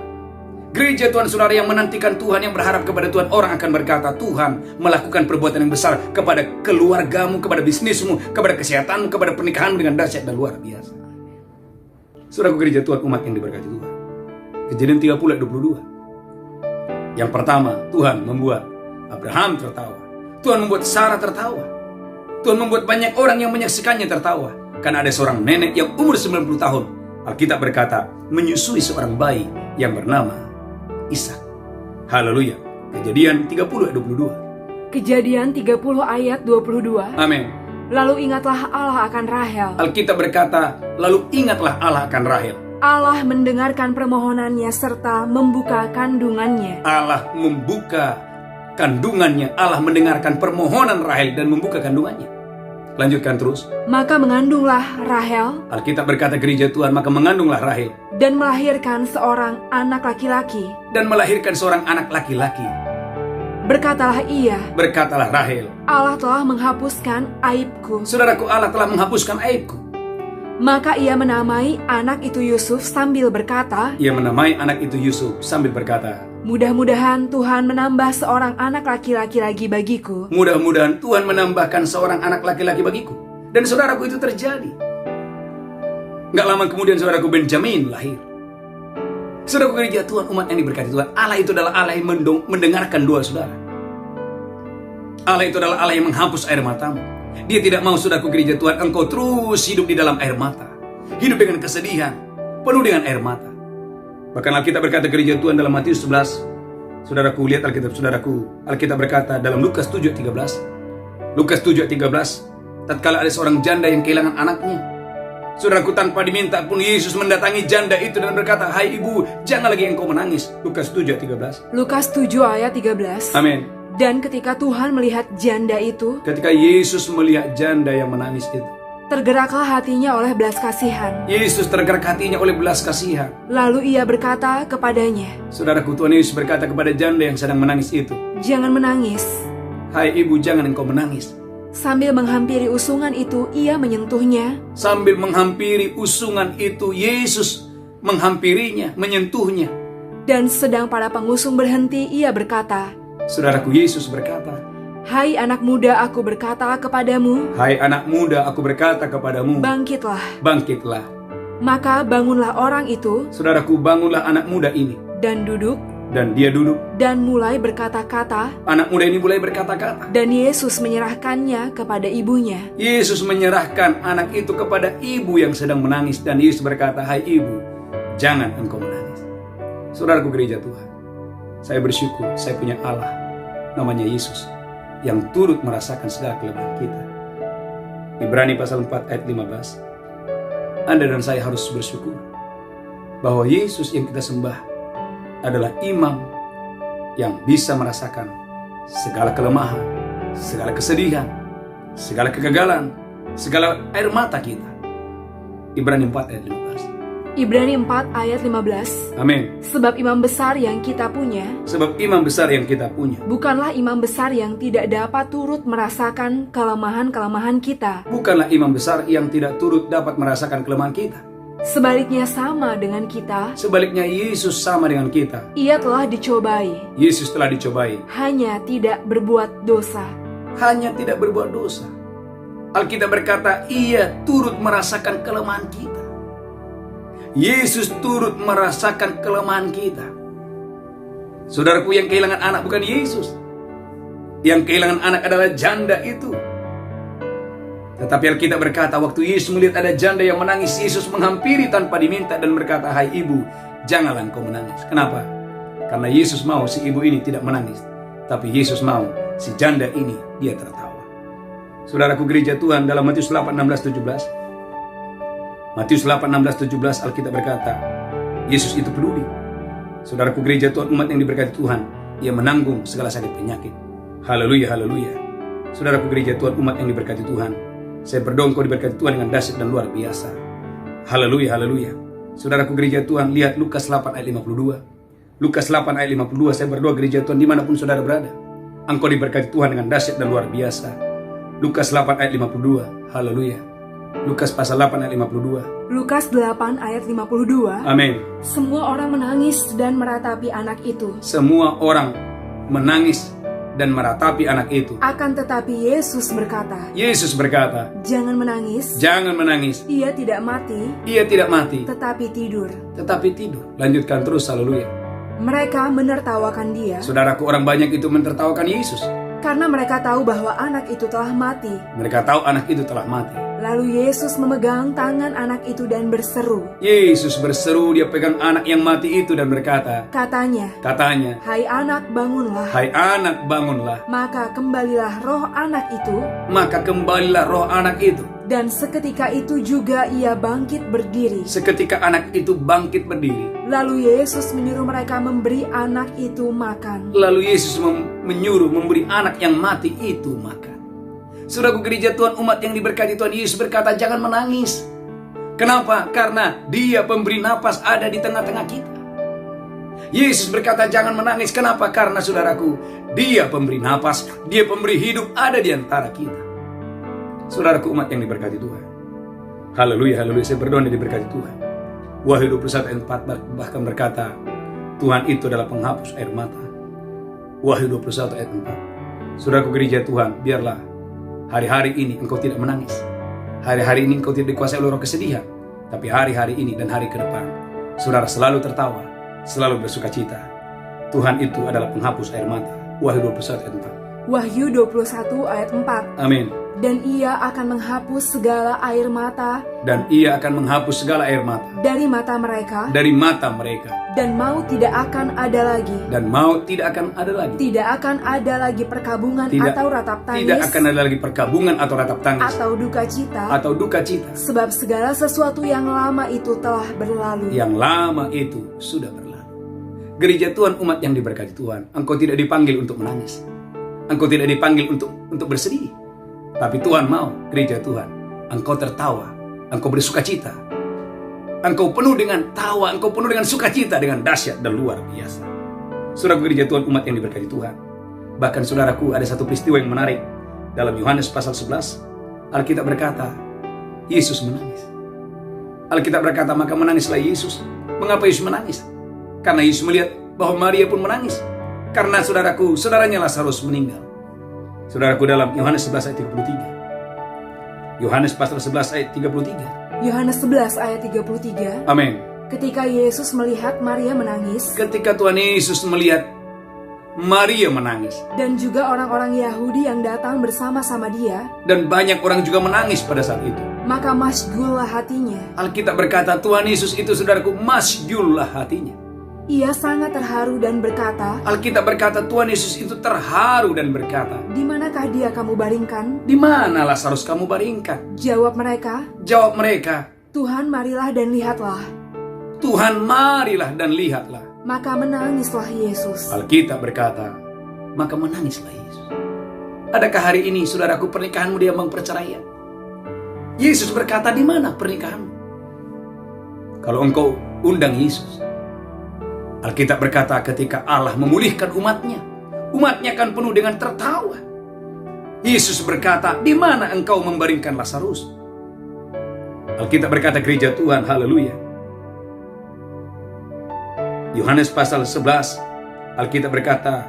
Gereja Tuhan, saudara yang menantikan Tuhan, yang berharap kepada Tuhan, orang akan berkata Tuhan melakukan perbuatan yang besar kepada keluargamu, kepada bisnismu, kepada kesehatanmu, kepada pernikahanmu dengan dahsyat dan luar biasa. Saudaraku gereja Tuhan, umat yang diberkati Tuhan, Kejadian 30 ayat 22. Yang pertama, Tuhan membuat Abraham tertawa, Tuhan membuat Sarah tertawa, Tuhan membuat banyak orang yang menyaksikannya tertawa. Karena ada seorang nenek yang umur 90 tahun, Alkitab berkata, menyusui seorang bayi yang bernama Ishak. Haleluya. Kejadian 30 ayat 22. Kejadian 30 ayat 22. Amin. Lalu ingatlah Allah akan Rahel. Alkitab berkata, lalu ingatlah Allah akan Rahel. Allah mendengarkan permohonannya serta membuka kandungannya. Allah membuka kandungannya. Allah mendengarkan permohonan Rahel dan membuka kandungannya. Lanjutkan terus. Maka mengandunglah Rahel, Alkitab berkata gereja Tuhan, maka mengandunglah Rahel dan melahirkan seorang anak laki-laki. dan melahirkan seorang anak laki-laki. Berkatalah ia, Berkatalah Rahel, Allah telah menghapuskan aibku. saudaraku, Allah telah menghapuskan aibku. Maka ia menamai anak itu Yusuf sambil berkata, Ia menamai anak itu Yusuf sambil berkata, mudah-mudahan Tuhan menambah seorang anak laki-laki lagi bagiku. mudah-mudahan Tuhan menambahkan seorang anak laki-laki bagiku. Dan saudaraku, itu terjadi. Gak lama kemudian saudaraku, Benjamin lahir. Saudara gereja Tuhan, umat yang diberkati Tuhan, Allah itu adalah Allah yang mendengarkan doa saudara. Allah itu adalah Allah yang menghapus air matamu. Dia tidak mau, saudaraku gereja Tuhan, engkau terus hidup di dalam air mata, hidup dengan kesedihan, penuh dengan air mata. Bahkan Alkitab berkata gereja Tuhan dalam Matius 11, saudaraku lihat Alkitab saudaraku, Alkitab berkata dalam Lukas 7:13, Lukas 7:13, tatkala ada seorang janda yang kehilangan anaknya, saudaraku, tanpa diminta pun Yesus mendatangi janda itu dan berkata, "Hai ibu, jangan lagi engkau menangis." Lukas 7:13. Lukas 7 ayat 13. Amin. Dan ketika Tuhan melihat janda itu, Ketika Yesus melihat janda yang menangis itu, tergeraklah hatinya oleh belas kasihan. Yesus tergerak hatinya oleh belas kasihan. Lalu ia berkata kepadanya, Saudaraku, Tuhan Yesus berkata kepada janda yang sedang menangis itu, "Jangan menangis." "Hai ibu, jangan engkau menangis." Sambil menghampiri usungan itu, ia menyentuhnya. Sambil menghampiri usungan itu, Yesus menghampirinya, menyentuhnya. Dan sedang para pengusung berhenti, ia berkata, Saudaraku, Yesus berkata, "Hai anak muda, aku berkata kepadamu, "Hai anak muda, aku berkata kepadamu, bangkitlah." bangkitlah." Maka bangunlah orang itu, Saudaraku, bangunlah anak muda ini. dan duduk, Dan dia duduk. dan mulai berkata-kata, Anak muda ini mulai berkata-kata. dan Yesus menyerahkannya kepada ibunya. Yesus menyerahkan anak itu kepada ibu yang sedang menangis. Dan Yesus berkata, "Hai ibu, jangan engkau menangis." Saudaraku gereja Tuhan, saya bersyukur saya punya Allah, namanya Yesus, yang turut merasakan segala kelemahan kita. Ibrani pasal 4 ayat 15. Anda dan saya harus bersyukur bahwa Yesus yang kita sembah adalah imam yang bisa merasakan segala kelemahan, segala kesedihan, segala kegagalan, segala air mata kita. Ibrani 4 ayat 15. Ibrani 4 ayat 15. Amin. Sebab imam besar yang kita punya Sebab imam besar yang kita punya bukanlah imam besar yang tidak dapat turut merasakan kelemahan-kelemahan kita. bukanlah imam besar yang tidak turut dapat merasakan kelemahan kita. Sebaliknya sama dengan kita, Sebaliknya Yesus sama dengan kita. ia telah dicobai, Yesus telah dicobai, hanya tidak berbuat dosa. hanya tidak berbuat dosa. Alkitab berkata, ia turut merasakan kelemahan kita. Yesus turut merasakan kelemahan kita. Saudaraku, yang kehilangan anak bukan Yesus. Yang kehilangan anak adalah janda itu. Tetapi Alkitab berkata, waktu Yesus melihat ada janda yang menangis, Yesus menghampiri tanpa diminta dan berkata, "Hai ibu, janganlah engkau menangis." Kenapa? Karena Yesus mau si ibu ini tidak menangis. Tapi Yesus mau si janda ini dia tertawa. Saudaraku gereja Tuhan, dalam Matius 8, 16, 17. Matius 8, 16, 17 Alkitab berkata, Yesus itu peduli. Saudaraku gereja Tuhan, umat yang diberkati Tuhan, ia menanggung segala sakit penyakit. Haleluya, haleluya. Saudaraku gereja Tuhan, umat yang diberkati Tuhan, saya berdoa engkau diberkati Tuhan dengan dahsyat dan luar biasa. Haleluya, haleluya. Saudaraku gereja Tuhan, lihat Lukas 8 ayat 52. Lukas 8 ayat 52, saya berdoa gereja Tuhan dimanapun saudara berada, engkau diberkati Tuhan dengan dahsyat dan luar biasa. Lukas 8 ayat 52, haleluya. Lukas pasal 8 ayat 52. Lukas 8 ayat 52. Amin. Semua orang menangis dan meratapi anak itu. Semua orang menangis dan meratapi anak itu. Akan tetapi Yesus berkata, Yesus berkata, "Jangan menangis. jangan menangis. Ia tidak mati, Ia tidak mati, tetapi tidur." tetapi tidur. Lanjutkan terus, haleluya. Mereka menertawakan dia Saudaraku, orang banyak itu menertawakan Yesus. karena mereka tahu bahwa anak itu telah mati. Mereka tahu anak itu telah mati. Lalu Yesus memegang tangan anak itu dan berseru. Yesus berseru, dia pegang anak yang mati itu dan berkata, Katanya, "Hai anak, bangunlah." "Hai anak, bangunlah." Maka kembalilah roh anak itu, Maka kembalilah roh anak itu. dan seketika itu juga ia bangkit berdiri. Seketika anak itu bangkit berdiri. Lalu Yesus menyuruh mereka memberi anak itu makan. Lalu Yesus menyuruh memberi anak yang mati itu makan. Saudaraku gereja Tuhan, umat yang diberkati Tuhan, Yesus berkata, jangan menangis. Kenapa? Karena dia pemberi napas ada di tengah-tengah kita. Yesus berkata jangan menangis. Kenapa? Karena saudaraku, dia pemberi napas, dia pemberi hidup ada di antara kita. Saudaraku umat yang diberkati Tuhan, haleluya, haleluya, saya berdoa dan diberkati Tuhan. Wahyu 21 ayat 4 bahkan berkata, Tuhan itu adalah penghapus air mata. Wahyu 21 ayat 4. Saudaraku gereja Tuhan, biarlah hari-hari ini engkau tidak menangis. Hari-hari ini engkau tidak dikuasai oleh roh kesedihan. Tapi hari-hari ini dan hari ke depan, saudara selalu tertawa, selalu bersuka cita. Tuhan itu adalah penghapus air mata. Wahyu 21 ayat 4. Wahyu 21 ayat 4. Amin. Dan ia akan menghapus segala air mata Dan ia akan menghapus segala air mata dari mata mereka, dari mata mereka. dan maut tidak akan ada lagi. Dan maut tidak akan ada lagi. Tidak akan ada lagi perkabungan atau ratap tangis, Tidak akan ada lagi perkabungan atau ratap tangis atau duka cita, atau duka cita. sebab segala sesuatu yang lama itu telah berlalu. Yang lama itu sudah berlalu. Gereja Tuhan, umat yang diberkati Tuhan, engkau tidak dipanggil untuk menangis. Engkau tidak dipanggil untuk bersedih. Tapi Tuhan mau, gereja Tuhan, engkau tertawa, engkau bersuka cita. Engkau penuh dengan tawa, engkau penuh dengan sukacita, dengan dahsyat dan luar biasa. Saudaraku gereja Tuhan, umat yang diberkati Tuhan. Bahkan saudaraku, ada satu peristiwa yang menarik. Dalam Yohanes pasal 11, Alkitab berkata, Yesus menangis. Alkitab berkata, maka menangislah Yesus. Mengapa Yesus menangis? Karena Yesus melihat bahwa Maria pun menangis. Karena saudaraku, saudaranya Lazarus meninggal. Saudaraku, dalam Yohanes 11 ayat 33. Yohanes pasal 11 ayat 33. Yohanes 11 ayat 33. Amin. Ketika Yesus melihat Maria menangis, Ketika Tuhan Yesus melihat Maria menangis, dan juga orang-orang Yahudi yang datang bersama-sama dia, dan banyak orang juga menangis pada saat itu, maka masyghullah hatinya. Alkitab berkata Tuhan Yesus itu, saudaraku, masyghullah hatinya. Ia sangat terharu dan berkata, Alkitab berkata Tuhan Yesus itu terharu dan berkata, di manakah dia kamu baringkan? di mana Lazarus kamu baringkan? Jawab mereka, Jawab mereka, Tuhan marilah dan lihatlah. Tuhan marilah dan lihatlah. Maka menangislah Yesus. Alkitab berkata, maka menangislah Yesus. Adakah hari ini saudaraku pernikahanmu diambang perceraian? Yesus berkata, di mana pernikahanmu? Kalau engkau undang Yesus, Alkitab berkata ketika Allah memulihkan umatnya, umatnya akan penuh dengan tertawa. Yesus berkata, di mana engkau membaringkan Lazarus? Alkitab berkata, gereja Tuhan, haleluya. Yohanes pasal 11, Alkitab berkata,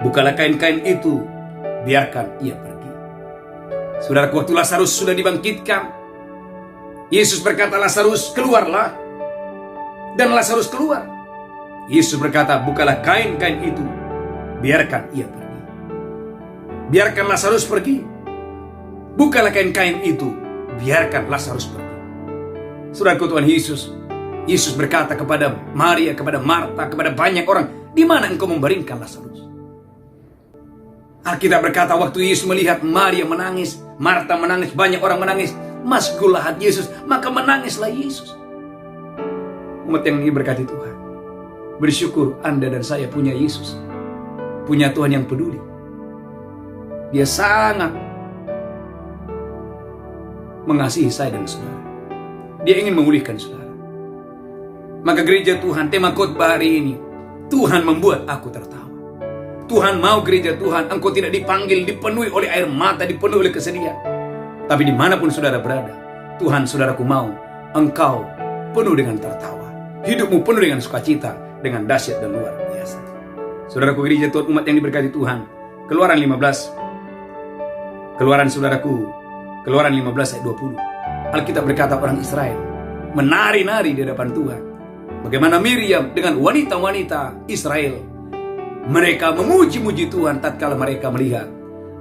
bukalah kain-kain itu, biarkan ia pergi. Saudaraku, waktu Lazarus sudah dibangkitkan, Yesus berkata, Lazarus keluarlah. Dan Lazarus keluar. Yesus berkata, bukalah kain-kain itu, biarkan ia pergi. Biarkan Lazarus pergi. Bukalah kain-kain itu, biarkan Lazarus pergi. Saudaraku Tuhan Yesus, Yesus berkata kepada Maria, kepada Marta, kepada banyak orang, di mana engkau membaringkan Lazarus? Alkitab berkata waktu Yesus melihat Maria menangis, Marta menangis, banyak orang menangis, masyghullah hati Yesus, maka menangislah Yesus. Umat yang diberkati Tuhan, bersyukur Anda dan saya punya Yesus, punya Tuhan yang peduli. Dia sangat mengasihi saya dan saudara. Dia ingin memulihkan saudara. Maka gereja Tuhan, tema khotbah hari ini, Tuhan membuat aku tertawa. Tuhan mau gereja Tuhan, engkau tidak dipanggil, dipenuhi oleh air mata, dipenuhi oleh kesedihan. Tapi dimanapun saudara berada, Tuhan saudaraku mau engkau penuh dengan tertawa. Hidupmu penuh dengan sukacita, dengan dahsyat dan luar biasa. Saudaraku gereja Tuhan, umat yang diberkati Tuhan, Keluaran 15. Keluaran saudaraku, Keluaran 15 ayat 20. Alkitab berkata orang Israel menari-nari di hadapan Tuhan. Bagaimana Miriam dengan wanita-wanita Israel, mereka memuji-muji Tuhan tatkala mereka melihat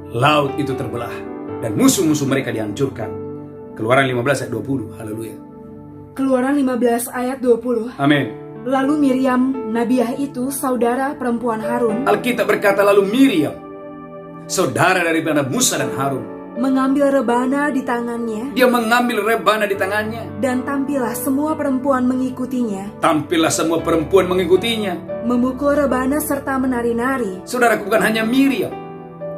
laut itu terbelah dan musuh-musuh mereka dihancurkan. Keluaran 15 ayat 20. Haleluya. Keluaran 15 ayat 20. Amin. Lalu Miriam, nabiah itu saudara perempuan Harun, Alkitab berkata lalu Miriam, saudara daripada Musa dan Harun, mengambil rebana di tangannya, dia mengambil rebana di tangannya, dan tampillah semua perempuan mengikutinya, tampillah semua perempuan mengikutinya. memukul rebana serta menari-nari. Saudaraku, bukan hanya Miriam,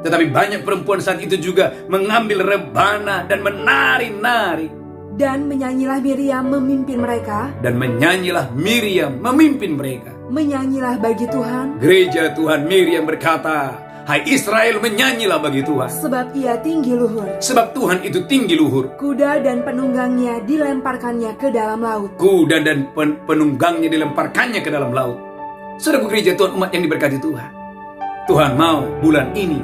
tetapi banyak perempuan saat itu juga mengambil rebana dan menari-nari. Dan menyanyilah Miriam memimpin mereka, Dan menyanyilah Miriam memimpin mereka. menyanyilah bagi Tuhan, Gereja Tuhan, Miriam berkata, hai Israel, menyanyilah bagi Tuhan. sebab ia tinggi luhur. Sebab Tuhan itu tinggi luhur. Kuda dan penunggangnya dilemparkannya ke dalam laut. Kuda dan penunggangnya dilemparkannya ke dalam laut. Saudaraku gereja Tuhan, umat yang diberkati Tuhan, Tuhan mau bulan ini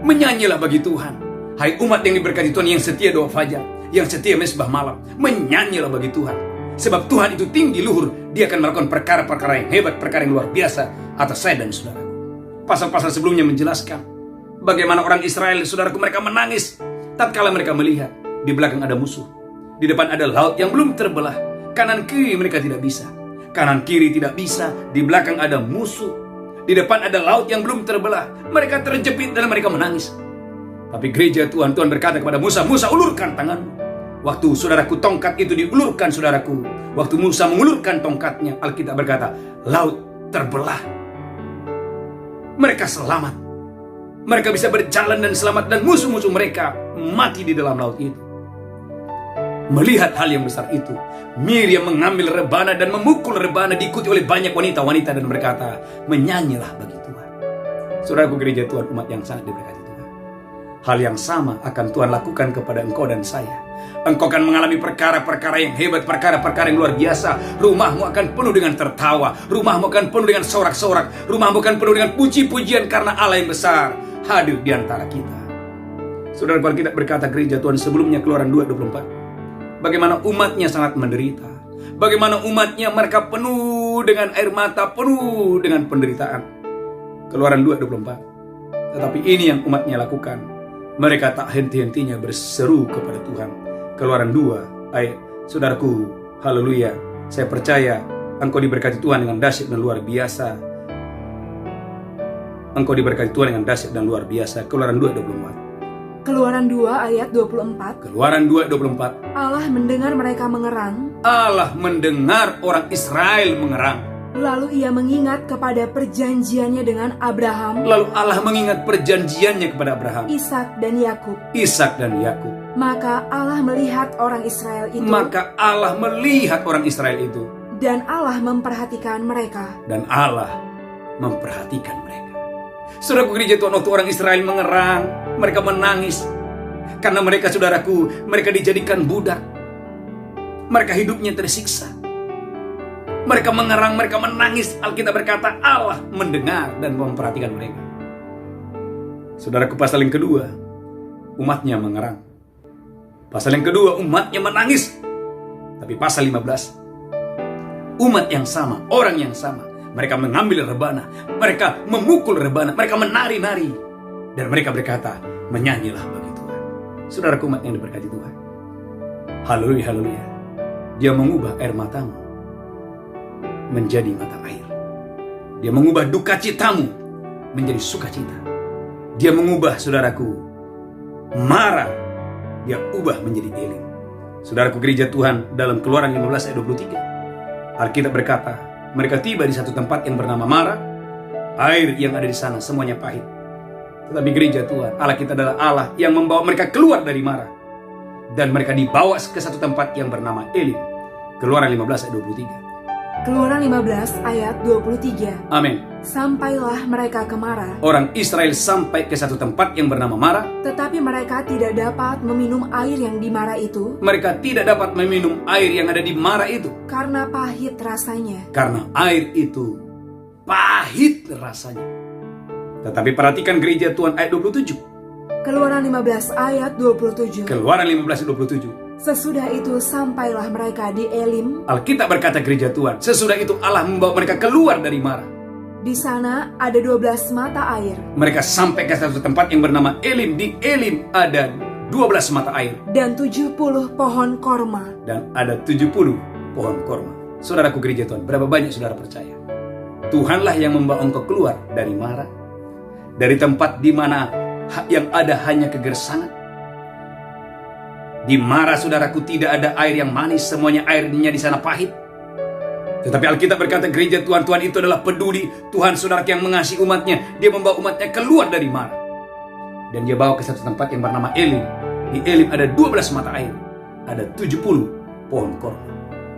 menyanyilah bagi Tuhan. Hai umat yang diberkati Tuhan, yang setia doa fajar, yang setia mesbah malam, menyanyilah bagi Tuhan. Sebab Tuhan itu tinggi luhur, Dia akan melakukan perkara-perkara yang hebat, perkara yang luar biasa atas saya dan saudaraku. Pasal-pasal sebelumnya menjelaskan bagaimana orang Israel, saudaraku, mereka menangis tatkala mereka melihat di belakang ada musuh, di depan ada laut yang belum terbelah, kanan kiri mereka tidak bisa, kanan kiri tidak bisa, di belakang ada musuh, di depan ada laut yang belum terbelah, mereka terjepit dan mereka menangis. Tapi gereja Tuhan berkata kepada Musa, Musa, ulurkan tanganmu. Waktu saudaraku tongkat itu diulurkan, saudaraku, waktu Musa mengulurkan tongkatnya, Alkitab berkata, laut terbelah. Mereka selamat. Mereka bisa berjalan dan selamat, dan musuh-musuh mereka mati di dalam laut itu. Melihat hal yang besar itu, Miriam mengambil rebana dan memukul rebana, diikuti oleh banyak wanita-wanita dan berkata, menyanyilah bagi Tuhan. Saudaraku, gereja Tuhan, umat yang sangat diberkati Tuhan. Hal yang sama akan Tuhan lakukan kepada engkau dan saya. Engkau akan mengalami perkara-perkara yang hebat, perkara-perkara yang luar biasa. Rumahmu akan penuh dengan tertawa, rumahmu akan penuh dengan sorak-sorak, rumahmu akan penuh dengan puji-pujian karena Allah yang besar hadir di antara kita. Saudara, kalau kita berkata gereja Tuhan sebelumnya, Keluaran 2:24, bagaimana umatnya sangat menderita, bagaimana umatnya mereka penuh dengan air mata, penuh dengan penderitaan. Keluaran 2:24. Tetapi ini yang umatnya lakukan, mereka tak henti-hentinya berseru kepada Tuhan. Keluaran 2 ayat, saudaraku, haleluya, saya percaya engkau diberkati Tuhan dengan dahsyat dan luar biasa. Engkau diberkati Tuhan dengan dahsyat dan luar biasa. Keluaran 2:24. Keluaran 2 ayat 24. Keluaran 2:24. Allah mendengar mereka mengerang. Allah mendengar orang Israel mengerang. Lalu ia mengingat kepada perjanjiannya dengan Abraham. Lalu Allah mengingat perjanjiannya kepada Abraham, Ishak dan Yakub. Ishak dan Yakub. Maka Allah melihat orang Israel itu. Maka Allah melihat orang Israel itu. Dan Allah memperhatikan mereka. Dan Allah memperhatikan mereka. Saudaraku, gereja Tuhan, waktu orang Israel mengerang, mereka menangis. Karena mereka, saudaraku, mereka dijadikan budak. Mereka hidupnya tersiksa. Mereka mengerang, mereka menangis. Alkitab berkata Allah mendengar dan memperhatikan mereka. Saudaraku, pasal yang kedua, umatnya mengerang. Pasal yang kedua, umatnya menangis. Tapi pasal 15, umat yang sama, orang yang sama, mereka mengambil rebana, mereka memukul rebana, mereka menari-nari, dan mereka berkata, menyanyilah bagi Tuhan. Saudaraku, umat yang diberkati Tuhan, haleluya, haleluya. Dia mengubah air matamu menjadi mata air. Dia mengubah duka citamu menjadi sukacita. Dia mengubah, saudaraku, marah, dia ubah menjadi eling. Saudaraku, gereja Tuhan, dalam Keluaran 15 ayat 23, Alkitab berkata, mereka tiba di satu tempat yang bernama Mara. Air yang ada di sana semuanya pahit. Tetapi gereja Tuhan, Allah kita adalah Allah yang membawa mereka keluar dari Mara, dan mereka dibawa ke satu tempat yang bernama Elim. Keluaran 15 ayat 23. Keluaran 15 ayat 23. Amin. Sampailah mereka ke Mara. Orang Israel sampai ke satu tempat yang bernama Mara. Tetapi mereka tidak dapat meminum air yang di Mara itu. Mereka tidak dapat meminum air yang ada di Mara itu. Karena pahit rasanya. Karena air itu pahit rasanya. Tetapi perhatikan gereja Tuhan ayat 27. Keluaran 15 ayat 27. Keluaran 15 ayat 27. Sesudah itu sampailah mereka di Elim. Alkitab berkata gereja Tuhan, sesudah itu Allah membawa mereka keluar dari Mara. Di sana ada 12 mata air. Mereka sampai ke satu tempat yang bernama Elim. Di Elim ada 12 mata air. Dan 70 pohon korma. Dan ada 70 pohon korma. Saudaraku, gereja Tuhan, berapa banyak saudara percaya? Tuhanlah yang membawa engkau keluar dari Mara. Dari tempat di mana yang ada hanya kegersangan. Di Mara, saudaraku, tidak ada air yang manis, semuanya airnya di sana pahit. Tetapi Alkitab berkata gereja Tuhan, Tuhan itu adalah peduli. Tuhan, saudara, yang mengasihi umatnya. Dia membawa umatnya keluar dari Mara. Dan dia bawa ke satu tempat yang bernama Elim. Di Elim ada 12 mata air. Ada 70 pohon korma.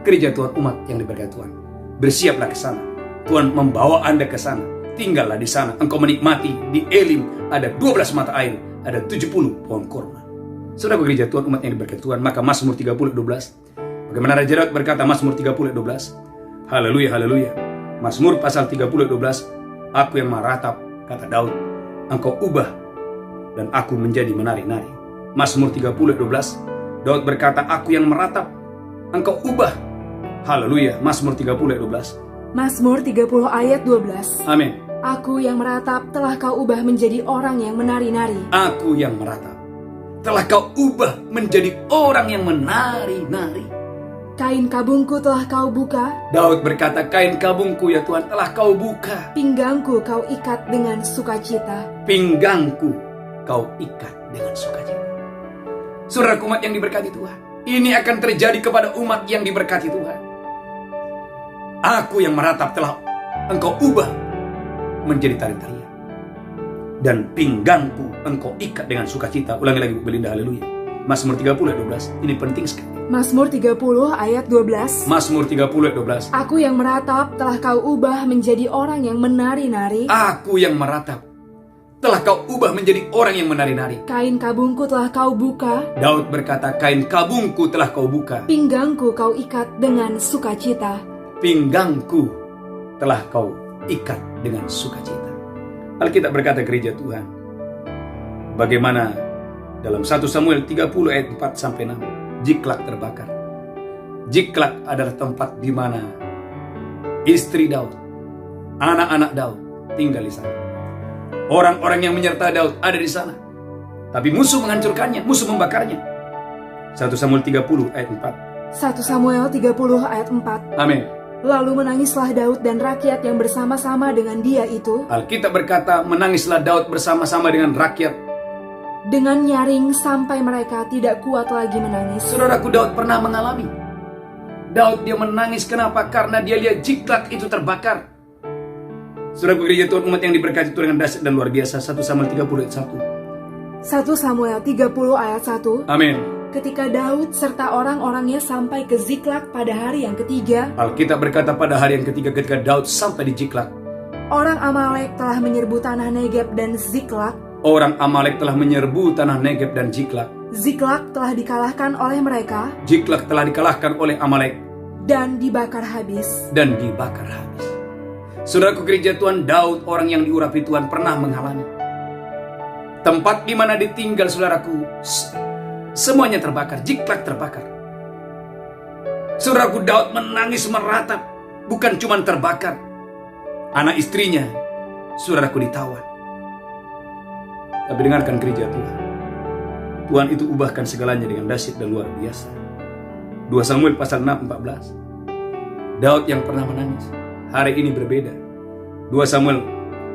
Gereja Tuhan, umat yang diberkati Tuhan, bersiaplah ke sana. Tuhan membawa Anda ke sana. Tinggallah di sana. Engkau menikmati. Di Elim ada 12 mata air. Ada 70 pohon korma. Saudara gereja Tuhan, umat yang diberkati Tuhan, maka Mazmur 30:12. Bagaimana Raja Daud berkata, Mazmur 30:12. Haleluya, haleluya. Mazmur pasal 30:12. Aku yang meratap, kata Daud, engkau ubah dan aku menjadi menari-nari. Mazmur 30:12. Daud berkata, aku yang meratap, engkau ubah Haleluya. Mazmur 30 ayat 12. Mazmur 30 ayat 12. Amin. Aku yang meratap telah kau ubah menjadi orang yang menari-nari. Aku yang meratap telah kau ubah menjadi orang yang menari-nari. Kain kabungku telah kau buka. Daud berkata, kain kabungku ya Tuhan telah kau buka. Pinggangku kau ikat dengan sukacita. Pinggangku kau ikat dengan sukacita. Saudara umat yang diberkati Tuhan, ini akan terjadi kepada umat yang diberkati Tuhan. Aku yang meratap telah engkau ubah menjadi tari-tarian, dan pinggangku engkau ikat dengan sukacita. Ulangi lagi Bu Belinda, haleluya. Mazmur 30 ayat 12. Ini penting sekali. Mazmur 30 ayat 12. Mazmur 30 ayat 12. Aku yang meratap telah kau ubah menjadi orang yang menari-nari. Aku yang meratap telah kau ubah menjadi orang yang menari-nari. Kain kabungku telah kau buka. Daud berkata, kain kabungku telah kau buka. Pinggangku kau ikat dengan sukacita. Pinggangku telah kau ikat dengan sukacita. Alkitab berkata gereja Tuhan, bagaimana dalam 1 Samuel 30 ayat 4 sampai 6, Jiklak terbakar. Jiklak adalah tempat di mana istri Daud, anak-anak Daud tinggal di sana. Orang-orang yang menyertai Daud ada di sana. Tapi musuh menghancurkannya, musuh membakarnya. 1 Samuel 30 ayat 4. 1 Samuel 30 ayat 4. Amin. Lalu menangislah Daud dan rakyat yang bersama-sama dengan dia itu. Alkitab berkata, menangislah Daud bersama-sama dengan rakyat. Dengan nyaring sampai mereka tidak kuat lagi menangis. Saudaraku, Daud pernah mengalami. Daud dia menangis, kenapa? Karena dia lihat Jiklak itu terbakar. Saudaraku gereja Tuhan, umat yang diberkati Tuhan dengan dahsyat dan luar biasa. 1 Samuel 30 ayat 1. 1 Samuel 30 ayat 1. Amin. Ketika Daud serta orang-orangnya sampai ke Ziklak pada hari yang ketiga, Alkitab berkata pada hari yang ketiga ketika Daud sampai di Jiklak, orang Amalek telah menyerbu tanah Negeb dan Ziklak. orang Amalek telah menyerbu tanah Negeb dan Jiklak. Ziklak telah dikalahkan oleh mereka Jiklak telah dikalahkan oleh Amalek dan dibakar habis. dan dibakar habis. Saudaraku gereja Tuhan, Daud orang yang diurapi Tuhan pernah mengalami tempat di mana ditinggal saudaraku, semuanya terbakar, Jiklak terbakar. Saudaraku, Daud menangis meratap, bukan cuma terbakar, anak istrinya, saudaraku, ditawan. Tapi dengarkan gereja Tuhan, Tuhan itu ubahkan segalanya dengan dahsyat dan luar biasa. 2 Samuel pasal 6:14. Daud yang pernah menangis, hari ini berbeda. 2 Samuel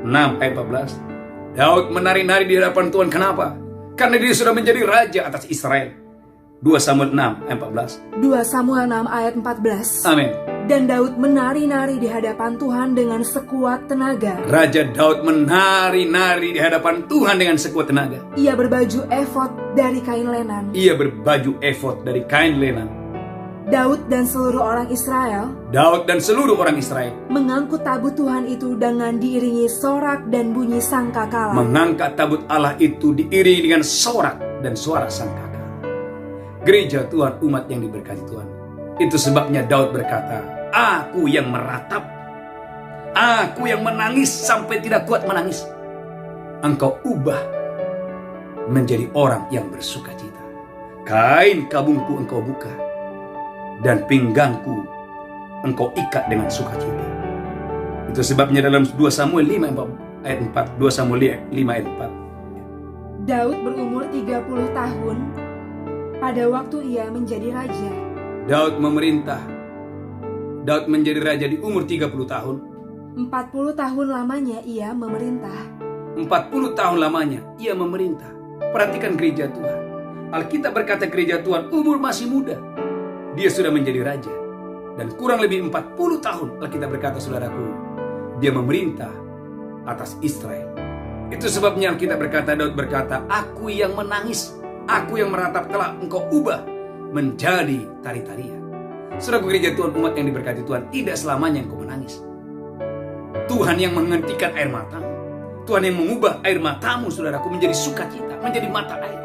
6 ayat 14. Daud menari-nari di hadapan Tuhan. Kenapa? Karena dia sudah menjadi raja atas Israel. 2 Samuel 6 ayat 14. 2 Samuel 6 ayat 14. Amin. Dan Daud menari-nari di hadapan Tuhan dengan sekuat tenaga. Raja Daud menari-nari di hadapan Tuhan dengan sekuat tenaga. Ia berbaju efod dari kain lenan. Ia berbaju efod dari kain lenan. Daud dan seluruh orang Israel Daud dan seluruh orang Israel mengangkut tabut Tuhan itu dengan diiringi sorak dan bunyi sangkakala. mengangkat tabut Allah itu diiringi dengan sorak dan suara sangkakala. Gereja Tuhan, umat yang diberkati Tuhan, itu sebabnya Daud berkata, aku yang meratap, aku yang menangis sampai tidak kuat menangis, engkau ubah menjadi orang yang bersukacita. Kain kabungku engkau buka, dan pinggangku engkau ikat dengan sukacita. Itu sebabnya dalam 2 Samuel 5 ayat 4, 2 Samuel 5 ayat 4. Daud berumur 30 tahun pada waktu ia menjadi raja. Daud memerintah. Daud menjadi raja di umur 30 tahun. 40 tahun lamanya ia memerintah. 40 tahun lamanya ia memerintah. Perhatikan gereja Tuhan. Alkitab berkata gereja Tuhan umur masih muda, dia sudah menjadi raja. Dan kurang lebih 40 tahun Alkitab berkata saudaraku, dia memerintah atas Israel. Itu sebabnya Alkitab berkata, Daud berkata, aku yang menangis, aku yang meratap telah engkau ubah menjadi tari-tarian. Saudaraku gereja Tuhan, umat yang diberkati Tuhan, tidak selamanya engkau menangis. Tuhan yang menghentikan air matamu, Tuhan yang mengubah air matamu saudaraku menjadi sukacita, menjadi mata air.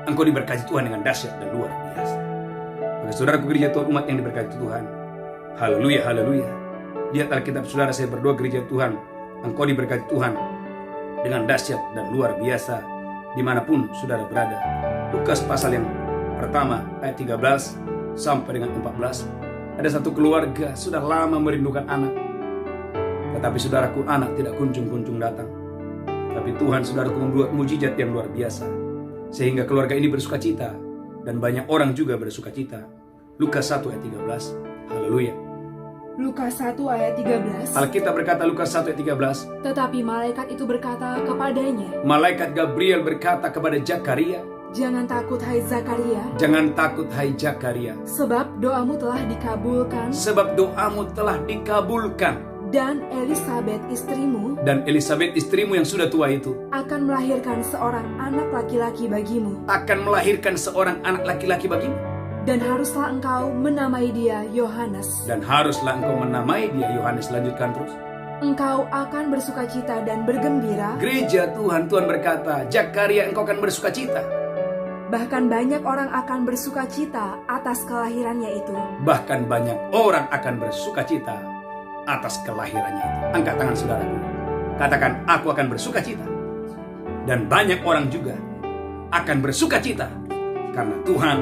Engkau diberkati Tuhan dengan dahsyat dan luar biasa. Maka saudaraku gereja Tuhan, umat yang diberkati Tuhan, haleluya, haleluya. Lihat Alkitab saudara, saya berdoa gereja Tuhan, engkau diberkati Tuhan dengan dahsyat dan luar biasa dimanapun saudara berada. Lukas pasal yang pertama ayat 13 sampai dengan 14. Ada satu keluarga sudah lama merindukan anak. Tetapi saudaraku, anak tidak kunjung-kunjung datang. Tapi Tuhan, saudaraku, membuat mujizat yang luar biasa. Sehingga keluarga ini bersukacita. Dan banyak orang juga bersukacita. Lukas 1 ayat 13. Haleluya. Lukas 1 ayat 13. Alkitab berkata, Lukas 1 ayat 13. Tetapi malaikat itu berkata kepadanya, Malaikat Gabriel berkata kepada Zakaria, jangan takut hai Zakaria, jangan takut hai Zakaria, sebab doamu telah dikabulkan, sebab doamu telah dikabulkan. dan Elisabet istrimu Dan Elisabet istrimu yang sudah tua itu akan melahirkan seorang anak laki-laki bagimu. akan melahirkan seorang anak laki-laki bagimu. Dan haruslah engkau menamai dia Yohanes. Dan haruslah engkau menamai dia Yohanes. Lanjutkan terus. Engkau akan bersukacita dan bergembira. Gereja Tuhan, Tuhan berkata, Zakaria, engkau akan bersukacita. Bahkan banyak orang akan bersukacita atas kelahirannya itu. Bahkan banyak orang akan bersukacita atas kelahirannya itu. Angkat tangan saudaraku. Katakan, aku akan bersukacita. Dan banyak orang juga akan bersukacita. Karena Tuhan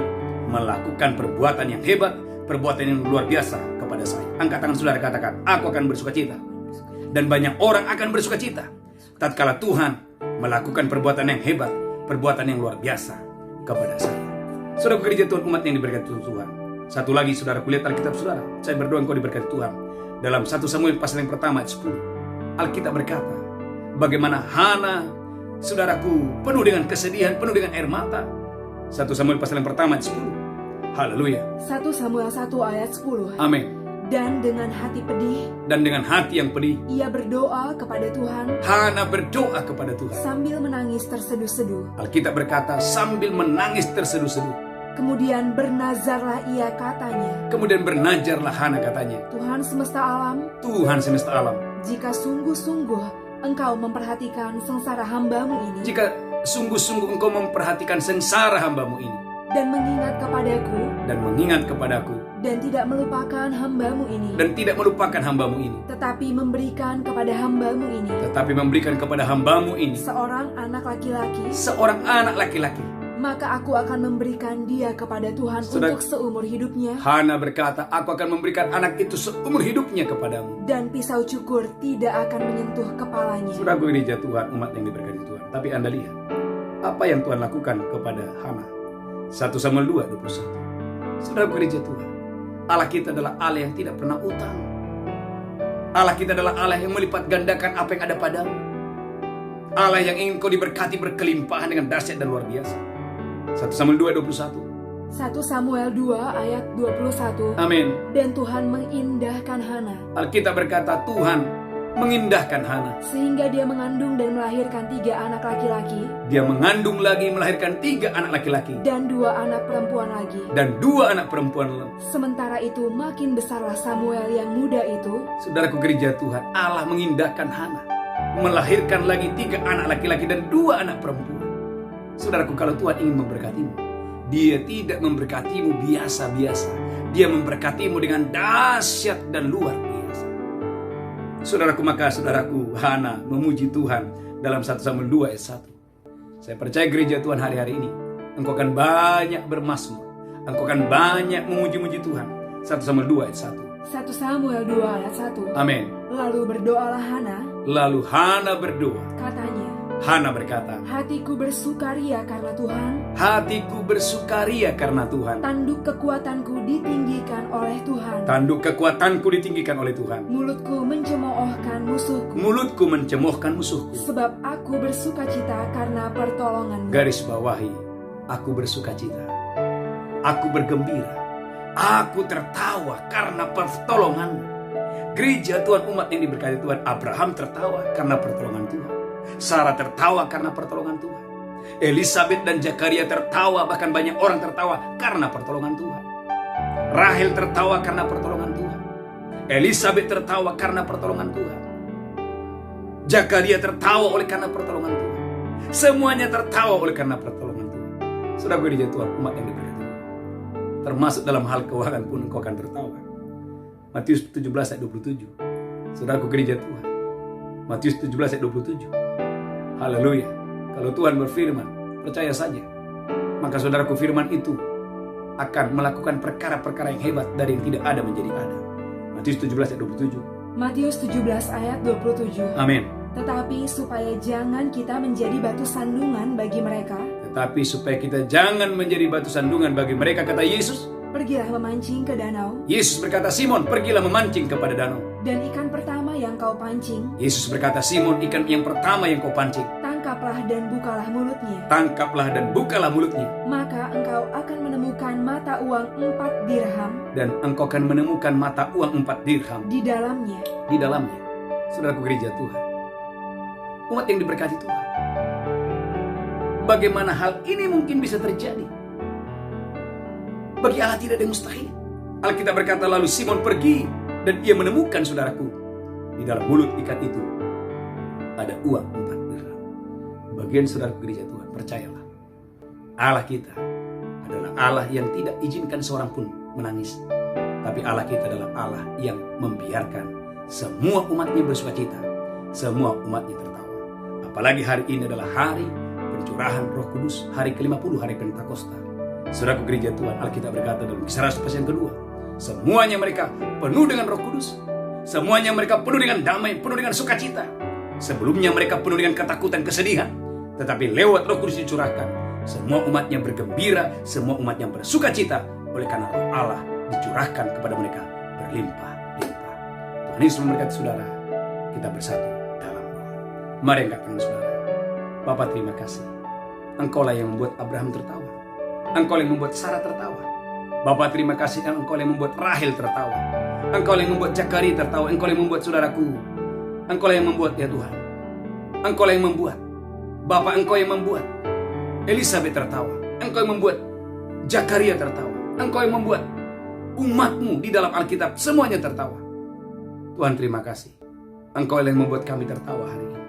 melakukan perbuatan yang hebat, perbuatan yang luar biasa kepada saya. Angkat tangan saudara, katakan, aku akan bersukacita. Dan banyak orang akan bersukacita tatkala Tuhan melakukan perbuatan yang hebat, perbuatan yang luar biasa kepada saya. Saudara gereja Tuhan, umat yang diberkati Tuhan. Satu lagi saudara, kulihat Alkitab saudara. Saya berdoa engkau diberkati Tuhan. Dalam 1 Samuel pasal yang pertama ayat 10. Alkitab berkata, bagaimana Hana, saudaraku, penuh dengan kesedihan, penuh dengan air mata. 1 Samuel pasal yang pertama ayat 10. Haleluya. 1 Samuel 1 ayat 10. Amin. Dan dengan hati pedih, Dan dengan hati yang pedih, ia berdoa kepada Tuhan Hana berdoa kepada Tuhan. sambil menangis terseduh-seduh. Alkitab berkata sambil menangis terseduh-seduh. Kemudian bernazarlah ia katanya, Kemudian bernajarlah Hana katanya, Tuhan semesta alam, Tuhan semesta alam, jika sungguh-sungguh engkau memperhatikan sengsara hambamu ini, jika sungguh-sungguh engkau memperhatikan sengsara hambamu ini, dan mengingat kepadaku, dan tidak melupakan hambamu ini, dan tidak melupakan hambamu ini, tetapi memberikan kepada hambamu ini tetapi memberikan kepada hambamu ini seorang anak laki-laki, seorang anak laki-laki, maka aku akan memberikan dia kepada Tuhan Saudara- untuk seumur hidupnya, Hana berkata, aku akan memberikan anak itu seumur hidupnya kepadamu. dan pisau cukur tidak akan menyentuh kepalanya. Saudara gereja Tuhan, umat yang diberkati Tuhan. Tapi Anda lihat, apa yang Tuhan lakukan kepada Hana. 1 Samuel 2:21. Saudara gereja Tuhan, Allah kita adalah Allah yang tidak pernah utang. Allah kita adalah Allah yang melipat gandakan apa yang ada padamu. Allah yang ingin kau diberkati berkelimpahan dengan dahsyat dan luar biasa. 1 Samuel 2:21. 1 Samuel 2 ayat 21. Amin. Dan Tuhan mengindahkan Hana, Alkitab berkata Tuhan mengindahkan Hana. sehingga dia mengandung dan melahirkan 3 anak laki-laki Dia mengandung lagi, melahirkan 3 anak laki-laki dan 2 anak perempuan lagi. dan 2 anak perempuan. Sementara itu makin besarlah Samuel yang muda itu, Saudaraku gereja Tuhan, Allah mengindahkan Hana, melahirkan lagi 3 anak laki-laki dan 2 anak perempuan. Saudaraku, kalau Tuhan ingin memberkatimu, Dia tidak memberkatimu biasa-biasa. Dia memberkatimu dengan dahsyat dan luar biasa. Saudaraku, maka saudaraku Hana memuji Tuhan dalam 1 Samuel 2 ayat 1. Saya percaya gereja Tuhan hari-hari ini, engkau akan banyak bermazmur, engkau akan banyak memuji-muji Tuhan. 1 Samuel 2 ayat 1. 1 Samuel 2 ayat 1. Amin. Lalu berdoalah Hana, Lalu Hana berdoa. katanya, Hana berkata, hatiku bersukaria karena Tuhan, hatiku bersukaria karena Tuhan. tanduk kekuatanku ditinggikan oleh Tuhan. Tanduk kekuatanku ditinggikan oleh Tuhan. Mulutku mencemoohkan musuhku, Mulutku mencemoohkan musuhku. sebab aku bersukacita karena pertolonganmu. Garis bawahi, aku bersukacita. Aku bergembira. Aku tertawa karena pertolonganmu. Gereja Tuhan, umat yang diberkati Tuhan, Abraham tertawa karena pertolongan Tuhan. Sarah tertawa karena pertolongan Tuhan. Elisabet dan Zakaria tertawa, bahkan banyak orang tertawa karena pertolongan Tuhan. Rahel tertawa karena pertolongan Tuhan. Elisabet tertawa karena pertolongan Tuhan. Zakaria tertawa oleh karena pertolongan Tuhan. Semuanya tertawa oleh karena pertolongan Tuhan. Saudara gereja Tuhan, umat yang diberkati Tuhan, termasuk dalam hal keuangan pun engkau akan tertawa. Matius 17 ayat 27. Saudaraku gereja Tuhan, Matius 17 ayat 27. Haleluya. Kalau Tuhan berfirman, percaya saja. Maka saudaraku, firman itu akan melakukan perkara-perkara yang hebat dari yang tidak ada menjadi ada. Matius 17 ayat 27. Matius 17 ayat 27. Amin. Tetapi supaya jangan kita menjadi batu sandungan bagi mereka, Tetapi supaya kita jangan menjadi batu sandungan bagi mereka, kata Yesus. pergilah memancing ke danau, Yesus berkata, Simon, pergilah memancing kepada danau. dan ikan pertama yang kau pancing, Yesus berkata, Simon, ikan yang pertama yang kau pancing, tangkaplah dan bukalah mulutnya. tangkaplah dan bukalah mulutnya. Maka engkau akan menemukan mata uang 4 dirham Dan engkau akan menemukan mata uang 4 dirham di dalamnya. di dalamnya. Saudaraku gereja Tuhan, umat yang diberkati Tuhan, bagaimana hal ini mungkin bisa terjadi? Bagi Allah tidak ada yang mustahil. Alkitab berkata, lalu Simon pergi dan ia menemukan, saudaraku, di dalam mulut ikan itu ada uang 4 dirham. Bagian saudaraku gereja Tuhan, percayalah, Allah kita adalah Allah yang tidak izinkan seorang pun menangis. Tapi Allah kita adalah Allah yang membiarkan semua umatnya bersukacita, semua umatnya tertawa. Apalagi hari ini adalah hari pencurahan Roh Kudus, hari ke-50, hari Pentakosta. Saudaraku gereja Tuhan, Alkitab berkata dalam Kisah Rasul pasal yang kedua, semuanya mereka penuh dengan Roh Kudus, semuanya mereka penuh dengan damai, penuh dengan sukacita. Sebelumnya mereka penuh dengan ketakutan, kesedihan, tetapi lewat Roh Kudus dicurahkan, semua umatnya bergembira, semua umatnya bersukacita, oleh karena Roh Allah dicurahkan kepada mereka berlimpah-limpah. Tuhan Yesus memberkati saudara. Kita bersatu dalam doa. Mari angkat tangan saudara. Bapa, terima kasih. Engkaulah yang membuat Abraham tertawa. Engkau yang membuat Sarah tertawa. Bapa, terima kasih. Engkau yang membuat Rahel tertawa. Engkau yang membuat Zakaria tertawa. Engkau yang membuat saudaraku. Engkau yang membuat, ya Tuhan. Engkau yang membuat. Bapa, Engkau yang membuat Elizabeth tertawa. Engkau yang membuat Zakaria tertawa. Engkau yang membuat umat-Mu di dalam Alkitab semuanya tertawa. Tuhan, terima kasih. Engkau yang membuat kami tertawa hari ini.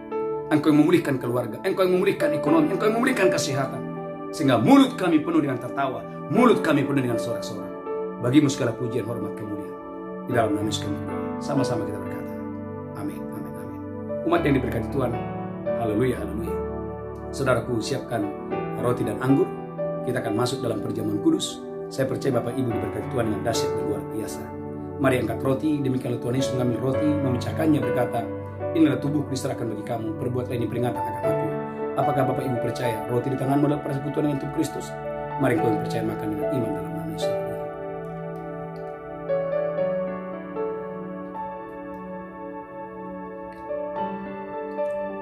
Engkau yang memulihkan keluarga. Engkau yang memulihkan ekonomi. Engkau yang memulihkan kesehatan. Sehingga mulut kami penuh dengan tertawa. Mulut kami penuh dengan sorak-sorak. Bagimu segala pujian, hormat, kemuliaan. Di dalam nama Yesus kami berdoa. Sama-sama kita berkata, amin, amin, amin. Umat yang diberkati Tuhan, haleluya, haleluya. Saudaraku, siapkan roti dan anggur. Kita akan masuk dalam perjamuan kudus. Saya percaya Bapak Ibu diberkati Tuhan dengan dahsyat dan luar biasa. Mari angkat roti. Demikianlah Tuhan Yesus mengambil roti, memecahkannya, berkata, inilah tubuhku diserahkan bagi kamu. Perbuatlah ini peringatan akan aku. Apakah Bapak Ibu percaya roti di tanganmu adalah persekutuan dengan tubuh Kristus? Mari kau yang percaya makan dengan iman dalam nama Yesus.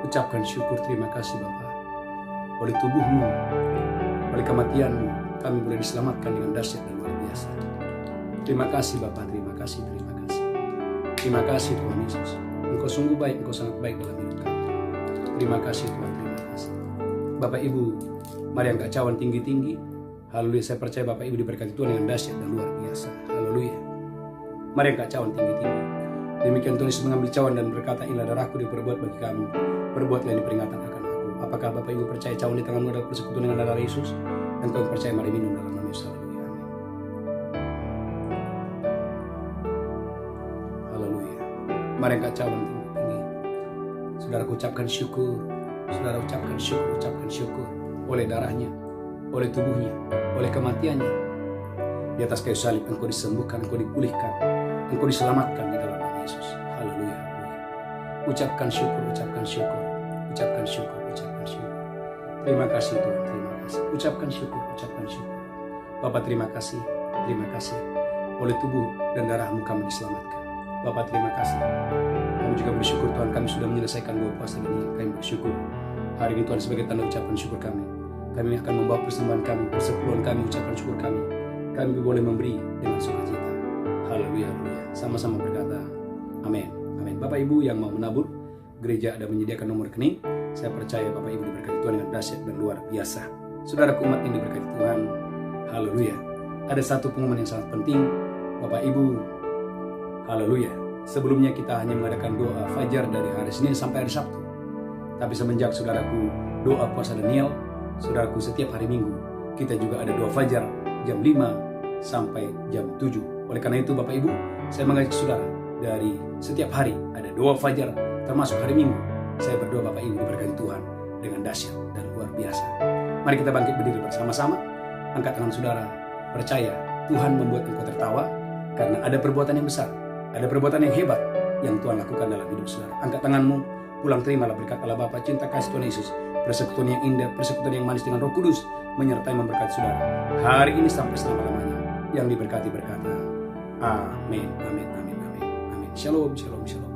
Ucapkan syukur, terima kasih Bapa. Oleh tubuhmu, oleh kematianmu, kami boleh diselamatkan dengan dahsyat dan luar biasa. Terima kasih Bapa, terima kasih, terima kasih. Terima kasih Tuhan Yesus. Engkau sungguh baik, Engkau sangat baik dalam hidup kami. Terima kasih Tuhan, terima kasih. Bapak Ibu, mari angkat cawan tinggi-tinggi. Haleluya, saya percaya Bapak Ibu diberkati Tuhan dengan dahsyat dan luar biasa. Haleluya. Mari angkat cawan tinggi-tinggi. Demikian Tuhan Yesus mengambil cawan dan berkata, inilah darahku diperbuat bagi kamu. Perbuatlah ini peringatan akan aku. Apakah Bapak Ibu percaya cawan di tanganmu adalah persekutuan dengan darah Yesus? Dan kau yang percaya, mari minum dalam nama Yesus. Haleluya. Amin. Haleluya. Mari angkat cawan tinggi-tinggi. Saudara ucapkan syukur. Saudara ucapkan syukur, ucapkan syukur. Oleh darahnya, oleh tubuhnya, oleh kematiannya. Di atas kayu salib engkau disembuhkan, engkau dipulihkan, engkau diselamatkan di dalam nama Yesus. Haleluya, haleluya. Ucapkan syukur, ucapkan syukur, ucapkan syukur, ucapkan syukur. Terima kasih Tuhan, terima kasih. Ucapkan syukur, ucapkan syukur. Bapa, terima kasih, terima kasih. Oleh tubuh dan darahmu kami diselamatkan. Bapa, terima kasih. Kami juga bersyukur Tuhan, kami sudah menyelesaikan doa puasa ini. Kami bersyukur. Hari ini Tuhan sebagai tanda ucapan syukur kami. Kami akan membawa persembahan kami, persepuluhan kami, ucapan syukur kami. Kami boleh memberi dengan sukacita. Haleluya, haleluya. Sama-sama berkata, amin, amin. Bapak Ibu yang mau menabur, gereja ada menyediakan nomor rekening. Saya percaya Bapak Ibu diberkati Tuhan dengan dahsyat dan luar biasa. Saudara umat yang diberkati Tuhan, haleluya. Ada satu pengumuman yang sangat penting, Bapak Ibu, haleluya. Sebelumnya kita hanya mengadakan doa fajar dari hari Senin sampai hari Sabtu. Tapi semenjak saudaraku doa puasa Daniel, saudaraku setiap hari Minggu kita juga ada doa fajar jam 5 sampai jam 7. Oleh karena itu Bapak Ibu, saya mengajak saudara dari setiap hari ada doa fajar termasuk hari Minggu. Saya berdoa Bapak Ibu diberkati Tuhan dengan dahsyat dan luar biasa. Mari kita bangkit berdiri bersama-sama. Angkat tangan saudara. Percaya, Tuhan membuat engkau tertawa karena ada perbuatan yang besar, ada perbuatan yang hebat yang Tuhan lakukan dalam hidup saudara. Angkat tanganmu, pulang terimalah berkat Allah Bapa, cinta kasih Tuhan Yesus, persekutuan yang indah, persekutuan yang manis dengan Roh Kudus menyertai memberkati saudara hari ini sampai selama-lamanya. Yang diberkati berkata, amin, amin, amin, amin, amin. Shalom, shalom, shalom.